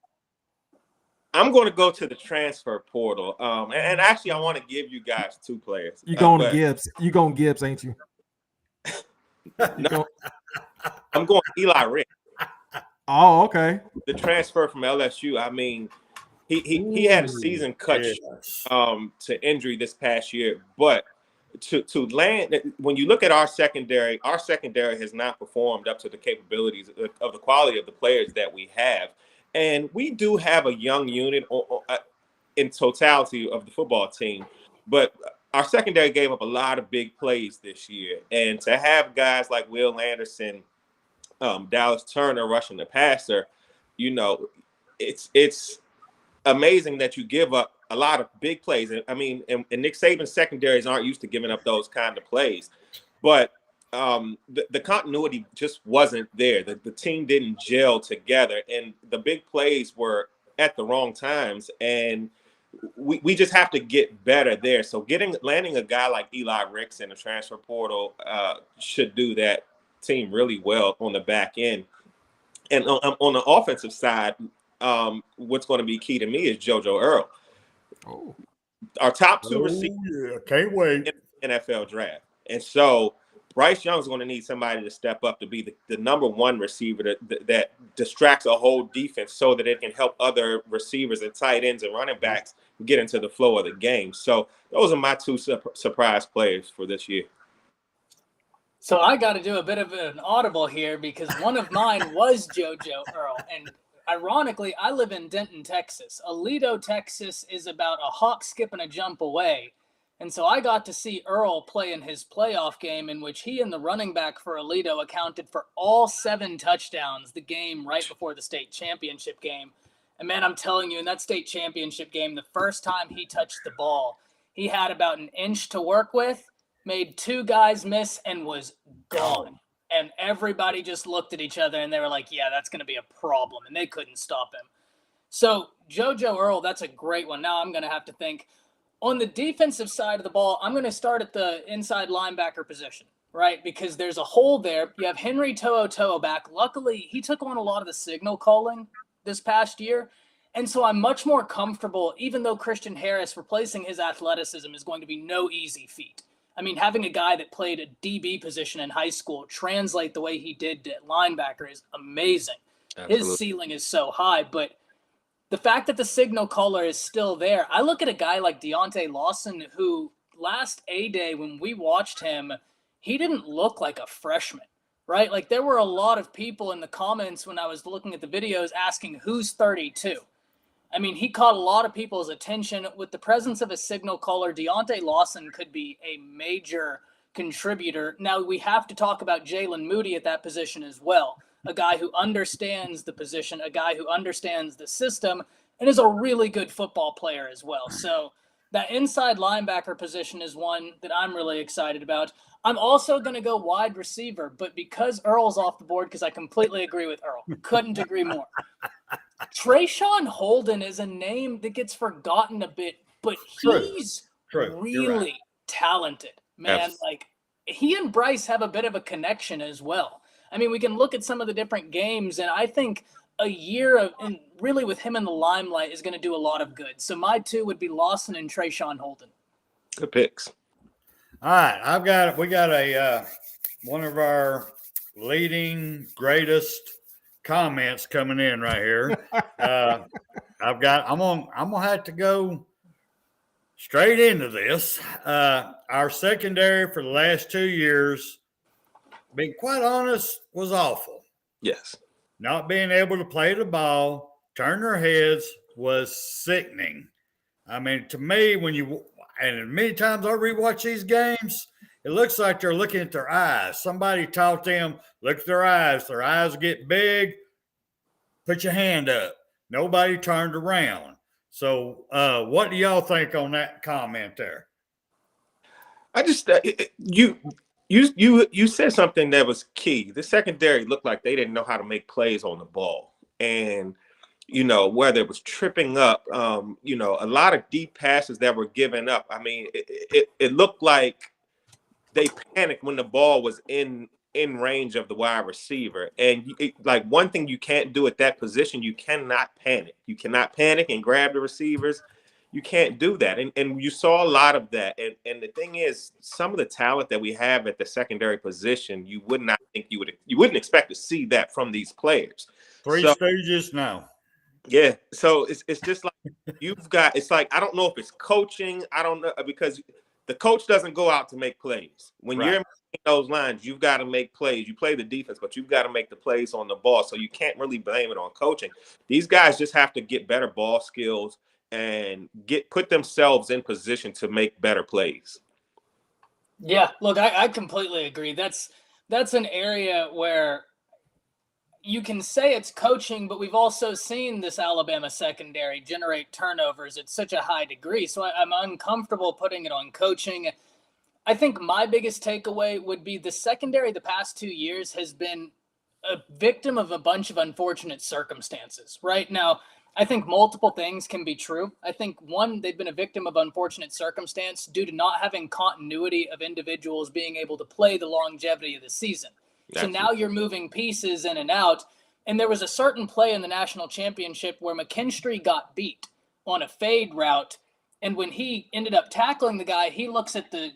I'm going to go to the transfer portal. And actually, I want to give you guys two players. You going Gibbs? You going Gibbs, ain't you? No, I'm going Eli Ricks. Oh, okay. The transfer from LSU. I mean, he had a season cut to injury this past year, but to land, when you look at our secondary has not performed up to the capabilities of the quality of the players that we have. And we do have a young unit in totality of the football team, but our secondary gave up a lot of big plays this year. And to have guys like Will Anderson, Dallas Turner rushing the passer, it's amazing that you give up a lot of big plays. I mean, and Nick Saban's secondaries aren't used to giving up those kind of plays, but the continuity just wasn't there. The team didn't gel together, and the big plays were at the wrong times. And we just have to get better there. So landing a guy like Eli Ricks in the transfer portal should do that team really well on the back end. And on the offensive side, what's going to be key to me is JoJo Earl. Oh, our top two receivers. Can't wait. In the NFL draft. And so Bryce Young's going to need somebody to step up to be the number one receiver that distracts a whole defense so that it can help other receivers and tight ends and running backs get into the flow of the game. So those are my two surprise players for this year. So I got to do a bit of an audible here because one of mine was JoJo Earl. And ironically, I live in Denton, Texas. Aledo, Texas is about a hop, skip, and a jump away. And so I got to see Earl play in his playoff game, in which he and the running back for Aledo accounted for all 7 touchdowns the game right before the state championship game. And man, I'm telling you, in that state championship game, the first time he touched the ball, he had about an inch to work with, made 2 guys miss, and was gone. And everybody just looked at each other and they were like, yeah, that's going to be a problem. And they couldn't stop him. So JoJo Earl, that's a great one. Now I'm going to have to think. On the defensive side of the ball, I'm going to start at the inside linebacker position, right? Because there's a hole there. You have Henry To'o back. Luckily, he took on a lot of the signal calling this past year. And so I'm much more comfortable, even though Christian Harris replacing his athleticism is going to be no easy feat. I mean, having a guy that played a DB position in high school translate the way he did at linebacker is amazing. Absolutely. His ceiling is so high, but the fact that the signal caller is still there, I look at a guy like Deontay Lawson, who last A-Day when we watched him, he didn't look like a freshman, right? Like there were a lot of people in the comments when I was looking at the videos asking who's 32. I mean, he caught a lot of people's attention. With the presence of a signal caller, Deontay Lawson could be a major contributor. Now, we have to talk about Jalen Moody at that position as well. A guy who understands the position, a guy who understands the system, and is a really good football player as well. So that inside linebacker position is one that I'm really excited about. I'm also going to go wide receiver, but because Earl's off the board, because I completely agree with Earl. Couldn't agree more. Trayshawn Holden is a name that gets forgotten a bit, but he's really talented, man. Absolutely. Like he and Bryce have a bit of a connection as well. I mean, we can look at some of the different games, and I think a year of, and really with him in the limelight is going to do a lot of good. So my 2 would be Lawson and Trayshawn Holden. Good picks. All right, we got a one of our leading greatest comments coming in right here. I'm gonna have to go straight into this. Our secondary for the last 2 years, being quite honest, was awful. Yes. Not being able to play the ball, turn their heads was sickening. I mean, to me, and many times I rewatch these games, it looks like they're looking at their eyes. Somebody taught them, look at their eyes. Their eyes get big, put your hand up. Nobody turned around. So what do y'all think on that comment there? I just, You said something that was key. The secondary looked like they didn't know how to make plays on the ball. And, whether it was tripping up, a lot of deep passes that were given up. I mean, it looked like they panicked when the ball was in range of the wide receiver. And like one thing you can't do at that position, you cannot panic. You cannot panic and grab the receivers. You can't do that. And you saw a lot of that. And the thing is, some of the talent that we have at the secondary position, you would not think you wouldn't expect to see that from these players. Three Stooges now. Yeah. So it's just like it's like, I don't know if it's coaching. I don't know, because the coach doesn't go out to make plays. When you're in those lines, you've got to make plays. You play the defense, but you've got to make the plays on the ball. So you can't really blame it on coaching. These guys just have to get better ball skills and put themselves in position to make better plays. Yeah, look, I completely agree. That's an area where you can say it's coaching, but we've also seen this Alabama secondary generate turnovers at such a high degree. So I'm uncomfortable putting it on coaching. I think my biggest takeaway would be the secondary the past 2 years has been a victim of a bunch of unfortunate circumstances. Right now, I think multiple things can be true. I think, one, they've been a victim of unfortunate circumstance due to not having continuity of individuals being able to play the longevity of the season. Absolutely. So now you're moving pieces in and out. And there was a certain play in the national championship where McKinstry got beat on a fade route. And when he ended up tackling the guy, he looks at the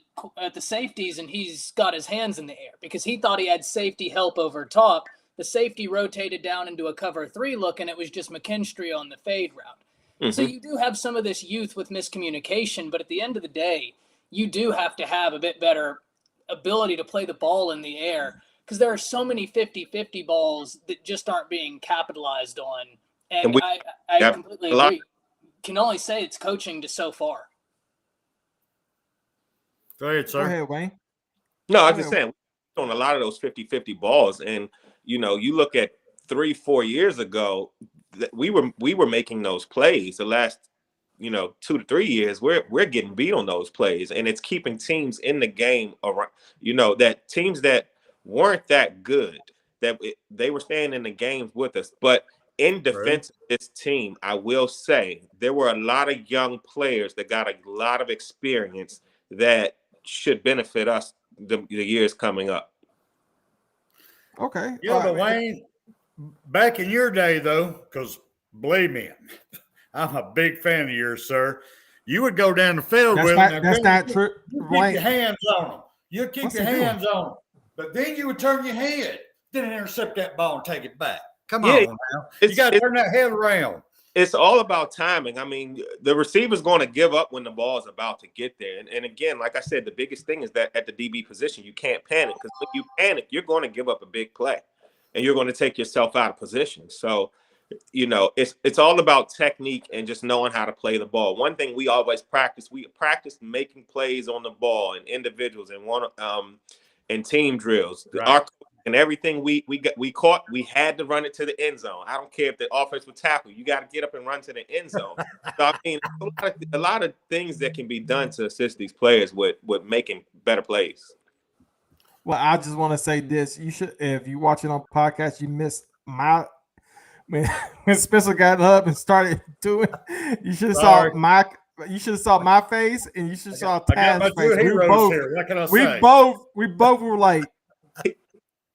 safeties and he's got his hands in the air because he thought he had safety help over top. The safety rotated down into a cover 3 look, and it was just McKinstry on the fade route. Mm-hmm. So you do have some of this youth with miscommunication, but at the end of the day, you do have to have a bit better ability to play the ball in the air because there are so many 50-50 balls that just aren't being capitalized on. And I completely agree. Can only say it's coaching to so far. Go ahead, sir. Go ahead, Wayne. No, I was just saying, on a lot of those 50-50 balls, and you look at 3-4 years ago, we were making those plays. The last 2 to 3 years, we're getting beat on those plays, and it's keeping teams in the game around. That teams that weren't that good, they were staying in the games with us. But in defense of this team, I will say there were a lot of young players that got a lot of experience that should benefit us the years coming up. Okay. Yeah, but Wayne, back in your day, though, because believe me, I'm a big fan of yours, sir. You would go down the field with them. That's not true. You keep your hands on them. You keep your hands on them. But then you would turn your head, then intercept that ball and take it back. Come on now. You got to turn that head around. It's all about timing. I mean, the receiver's going to give up when the ball is about to get there. And again, like I said, the biggest thing is that at the DB position, you can't panic, because when you panic, you're going to give up a big play and you're going to take yourself out of position. So, it's all about technique and just knowing how to play the ball. One thing we always practice, making plays on the ball and individuals and team drills. Right. And everything we caught, we had to run it to the end zone. I don't care if the offense would tackle. You got to get up and run to the end zone. So, I mean, a lot of things that can be done to assist these players with making better plays. Well, I just want to say this. You should, if you watch it on podcast, you missed when Spencer got up and started doing, you should have saw my face, and you should have saw Taz's face. We both were like,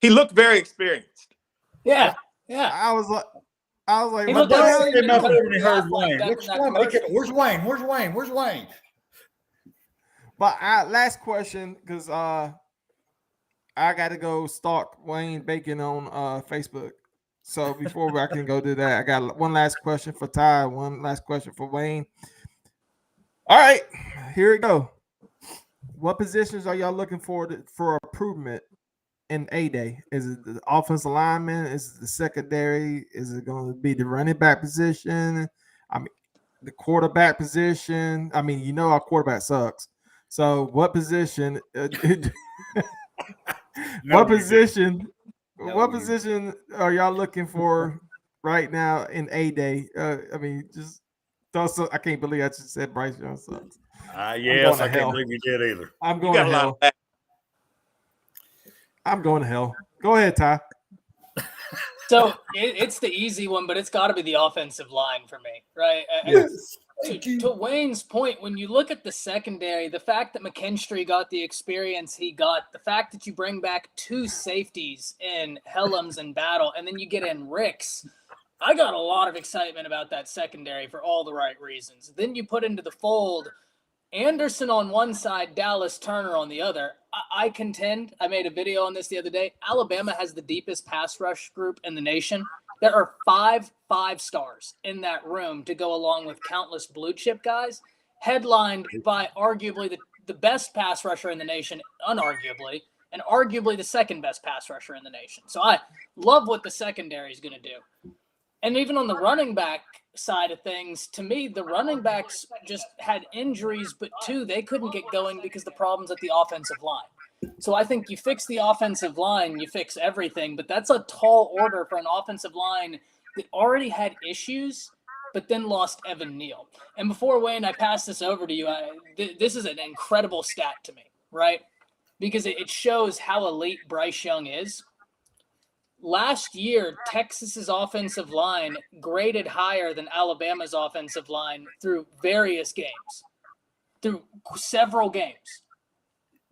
he looked very experienced. Yeah. I was like, He what looked the hell? like Came up there when he heard like Wayne. that Which in that one? commercial. Where's Wayne? Where's Wayne? Where's Wayne? But last question, because I got to go stalk Waine Bacon on Facebook. So before I can go do that, I got one last question for Ty, one last question for Wayne. All right, here we go. What positions are y'all looking for improvement in A-Day? Is it the offensive lineman? Is it the secondary? Is it going to be the running back position? I mean, the quarterback position. I mean, our quarterback sucks. So what position? What position are y'all looking for right now in A-Day? I mean, just I can't believe I just said Bryce Young sucks. Yes, I can't believe you did either. I'm going to hell. I'm going to hell. Go ahead, Ty. So it's the easy one, but it's got to be the offensive line for me, right? Yes. To Wayne's point, when you look at the secondary, the fact that McKinstry got the experience he got, the fact that you bring back 2 safeties in Helms and Battle, and then you get in Ricks, I got a lot of excitement about that secondary for all the right reasons. Then you put into the fold Anderson on one side, Dallas Turner on the other. I contend, I made a video on this the other day, Alabama has the deepest pass rush group in the nation. There are 5 5-stars in that room to go along with countless blue chip guys, headlined by arguably the best pass rusher in the nation, unarguably, and arguably the second best pass rusher in the nation. So I love what the secondary is going to do. And even on the running back side of things, to me, the running backs just had injuries, but 2, they couldn't get going because the problems at the offensive line. So I think you fix the offensive line, you fix everything, but that's a tall order for an offensive line that already had issues, but then lost Evan Neal. And before, Wayne, I pass this over to you, this is an incredible stat to me, right? Because it shows how elite Bryce Young is. Last year, Texas's offensive line graded higher than Alabama's offensive line through various games, through several games.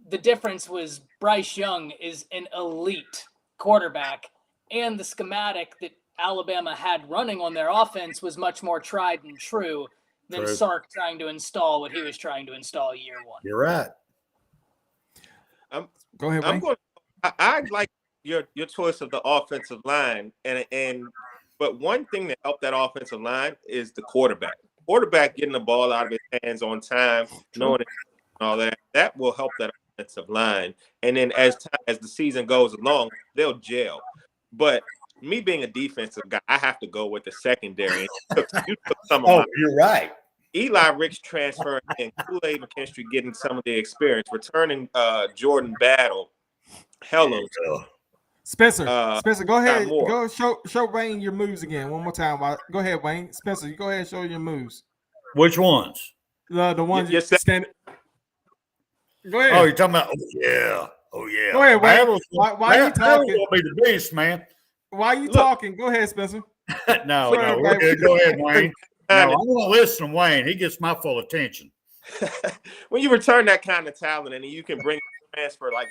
The difference was Bryce Young is an elite quarterback, and the schematic that Alabama had running on their offense was much more tried and true than Sark trying to install what he was trying to install year 1. You're right. Go ahead, Wayne. I like your choice of the offensive line, but one thing that helped that offensive line is the quarterback. Quarterback getting the ball out of his hands on time, knowing it, all that will help that offensive line. And then as the season goes along, they'll gel. But me being a defensive guy, I have to go with the secondary. You're right. Eli Ricks transferring in, Kool-Aid McKinstry getting some of the experience, returning Jordan Battle. Hello. Spencer, go ahead. more. Go show Wayne your moves again one more time. Go ahead, Wayne. Spencer, you go ahead and show your moves. Which ones? The ones Yes, you stand. Go ahead. Oh, you're talking about? Oh yeah. Go ahead, Wayne. Why are you talking? Will be the beast, man. Why are you talking? Go ahead, Spencer. no, we're good. Go ahead, Wayne. No, I want to listen to Wayne. He gets my full attention. When you return that kind of talent and you can bring transfer like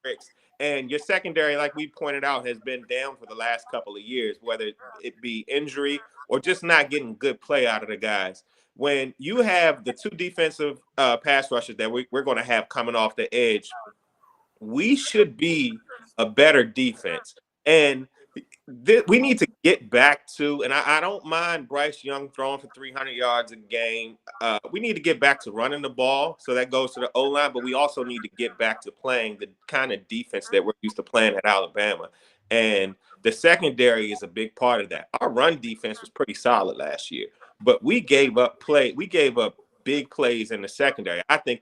Ricks, and your secondary, like we pointed out, has been down for the last couple of years, whether it be injury or just not getting good play out of the guys. When you have the two defensive pass rushers that we're going to have coming off the edge, we should be a better defense. And we need to get back to, and I don't mind Bryce Young throwing for 300 yards a game. We need to get back to running the ball. So that goes to the O-line, but we also need to get back to playing the kind of defense that we're used to playing at Alabama. And the secondary is a big part of that. Our run defense was pretty solid last year, but we gave up big plays in the secondary. I can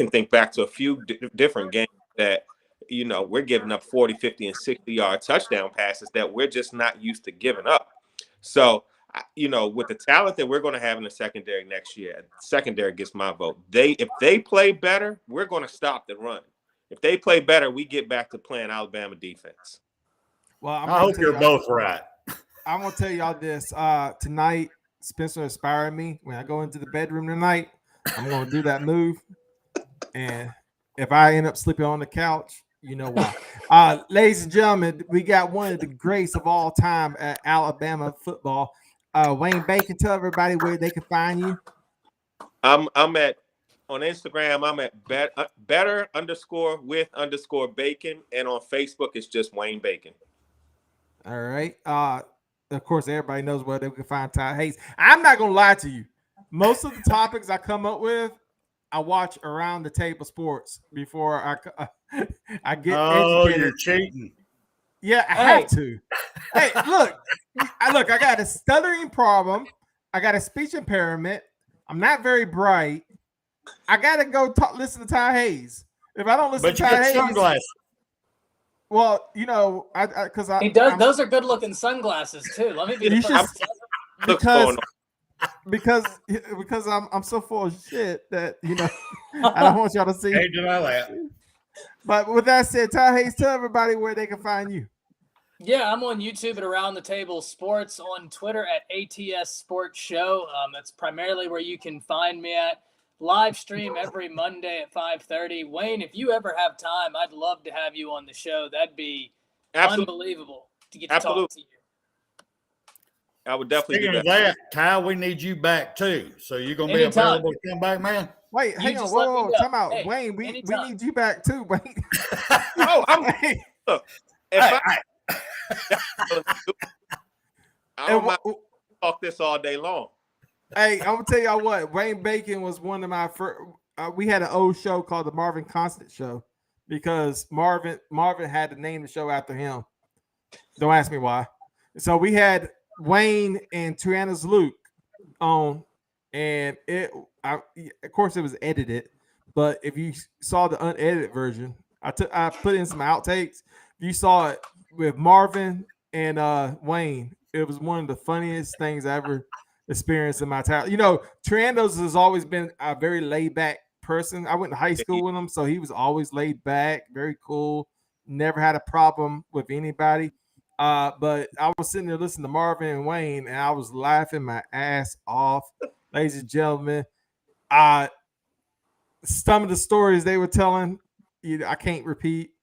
think back to a few different games that, we're giving up 40, 50, and 60-yard touchdown passes that we're just not used to giving up. So, with the talent that we're going to have in the secondary next year, secondary gets my vote. If they play better, we're going to stop the run. If they play better, we get back to playing Alabama defense. Well, I hope you're both right. I'm going to tell y'all this. Tonight, Spencer inspired me. When I go into the bedroom tonight, I'm going to do that move. And if I end up sleeping on the couch, you know why. Ladies and gentlemen, we got one of the greats of all time at Alabama football. Waine Bacon, tell everybody where they can find you. I'm at on Instagram. I'm at better_with_bacon, and on Facebook it's just Waine Bacon. All right. Of course, everybody knows where they can find Ty Hayes. I'm not gonna lie to you. Most of the topics I come up with, I watch Around the Table Sports before I get educated. You're cheating. Yeah, I have to. Hey, look, I got a stuttering problem. I got a speech impairment. I'm not very bright. I gotta go listen to Ty Hayes. If I don't listen to Ty Hayes, sunglasses. Well, he does. Those are good-looking sunglasses too. Let me be the first. Because I'm so full of shit that I don't want y'all to see. Hey, did I laugh? But with that said, Ty Hayes, tell everybody where they can find you. Yeah, I'm on YouTube at Around the Table Sports, on Twitter at ATS Sports Show. That's primarily where you can find me at. Live stream every Monday at 5:30. Wayne, if you ever have time, I'd love to have you on the show. That'd be unbelievable to get to talk to you. I would definitely Speaking do that. of that, Ty, we need you back too. So you're gonna be available to come back, man. Wait, hang on, whoa, time out. Hey, Wayne, we need you back too, Wayne. Look, I don't mind talk this all day long. Hey, I'm gonna tell y'all what. Waine Bacon was one of my first. We had an old show called the Marvin Constant Show because Marvin had to name the show after him. Don't ask me why. So we had Wayne and Triana's Luke on, and of course it was edited, but if you saw the unedited version, I put in some outtakes. You saw it with Marvin and Wayne. It was one of the funniest things I ever experienced in my time. Triandos has always been a very laid back person. I went to high school with him, so he was always laid back, very cool, never had a problem with anybody. But I was sitting there listening to Marvin and Wayne, and I was laughing my ass off. Ladies and gentlemen, some of the stories they were telling, I can't repeat.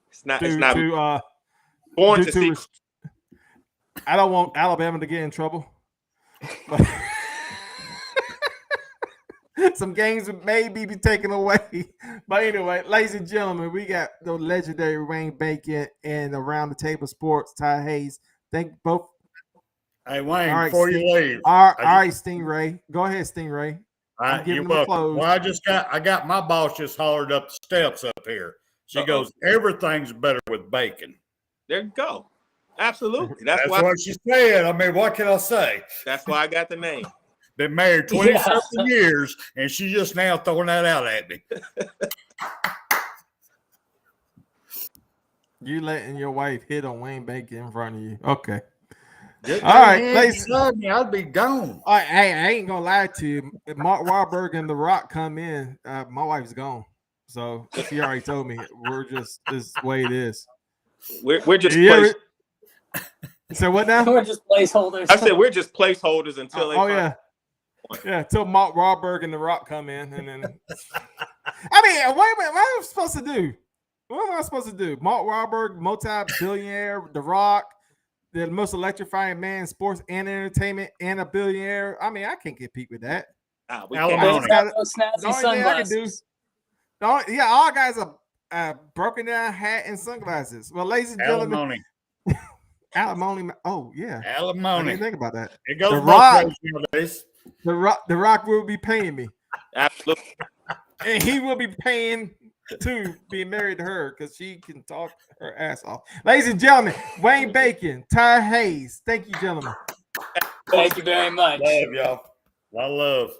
It's not born to see. I don't want Alabama to get in trouble. But some games may be taken away. But anyway, ladies and gentlemen, we got the legendary Waine Bacon and Around the Table Sports, Ty Hayes. Thank both. Hey, Wayne, before you leave. All right, Stingray. Go ahead, Stingray. You're welcome. Well, I got my boss just hollered up the steps up here. She goes, everything's better with bacon. There you go. Absolutely. That's what she said. I mean, what can I say? That's why I got the name. Been married 27 years, and she just now throwing that out at me. You letting your wife hit on Waine Bacon in front of you. Okay. All right, ladies. I'd be gone. All right, hey, I ain't gonna lie to you. If Mark Wahlberg and The Rock come in, my wife's gone. So she already told me we're just this way it is. We're just So what now? We're just placeholders. I said we're just placeholders until they until Mark Wahlberg and The Rock come in, and then I mean, wait a minute, what am I supposed to do? What am I supposed to do? Mark Wahlberg, multi-billionaire, The Rock, the most electrifying man in sports and entertainment, and a billionaire. I mean, I can't compete with that. Those snazzy sunglasses. All guys are broken down hat and sunglasses. Well, ladies and gentlemen, alimony. Oh yeah, alimony. I didn't think about that. It goes The Rock. Nowadays. The Rock will be paying me. Absolutely. And he will be paying to be married to her because she can talk her ass off. Ladies and gentlemen, Waine Bacon, Ty Hayes. Thank you, gentlemen. Thank you very much. Love y'all. A lot of love.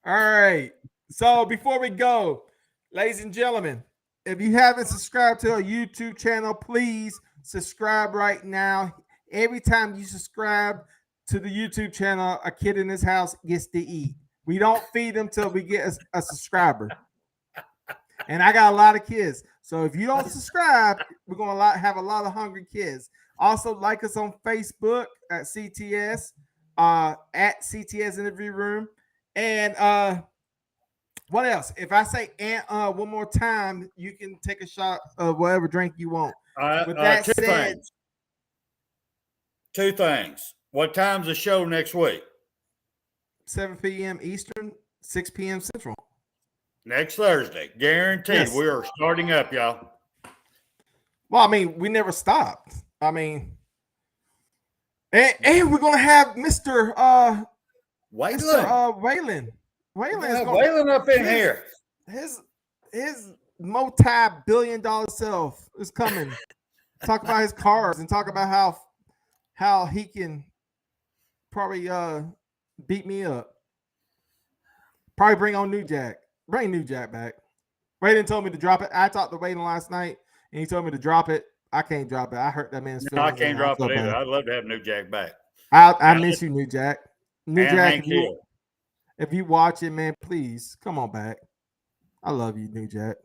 All right. So before we go, ladies and gentlemen, if you haven't subscribed to our YouTube channel, please subscribe right now. Every time you subscribe to the YouTube channel, a kid in this house gets to eat. We don't feed them till we get a subscriber. And I got a lot of kids. So if you don't subscribe, we're going to have a lot of hungry kids. Also, like us on Facebook at CTS, at CTS Interview Room. And what else? If I say one more time, you can take a shot of whatever drink you want. With that said, two things. What time's the show next week? 7 p.m. Eastern, 6 p.m. Central. Next Thursday. Guaranteed. Yes. We are starting up, y'all. Well, I mean, we never stopped. I mean, and we're going to have Mr. Waylon. Mr. Waylon. Waylon up in here. His multi-billion-dollar self is coming. Talk about his cars and talk about how he can probably beat me up. Probably bring on New Jack. Bring New Jack back. Waylon told me to drop it. I talked to Waylon last night, and he told me to drop it. I can't drop it. I hurt that man's feelings. No, I can't drop it either. I'd love to have New Jack back. I miss you, New Jack. New Jack, if you watch it, man, please come on back. I love you, New Jack.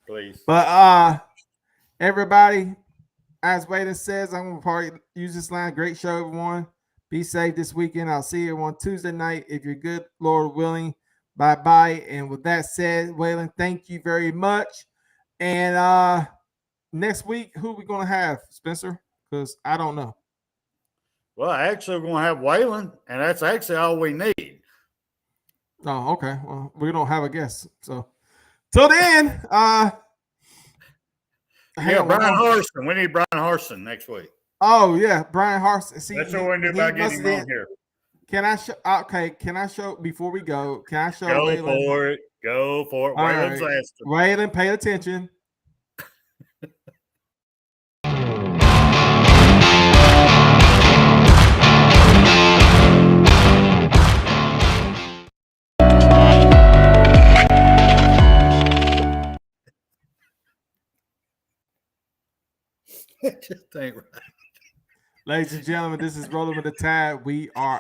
Please. But everybody, as Waylon says, I'm gonna probably use this line. Great show, everyone. Be safe this weekend. I'll see you on Tuesday night. If you're good, Lord willing. Bye-bye. And with that said, Waylon, thank you very much. And next week, who are we going to have, Spencer? Because I don't know. Well, actually, we're going to have Waylon, and that's actually all we need. Oh, okay. Well, we don't have a guest. So, till then, Brian Harson. We need Brian Harson next week. Oh, yeah, Brian Harson. See, that's what we do about getting him on here. Can I show? Okay, can I show before we go? Can I show? Go Waylon? for it. Go for it. Waylon's asking. Waylon, pay attention. Just ain't right. Ladies and gentlemen, this is Rolling with the Tide. We are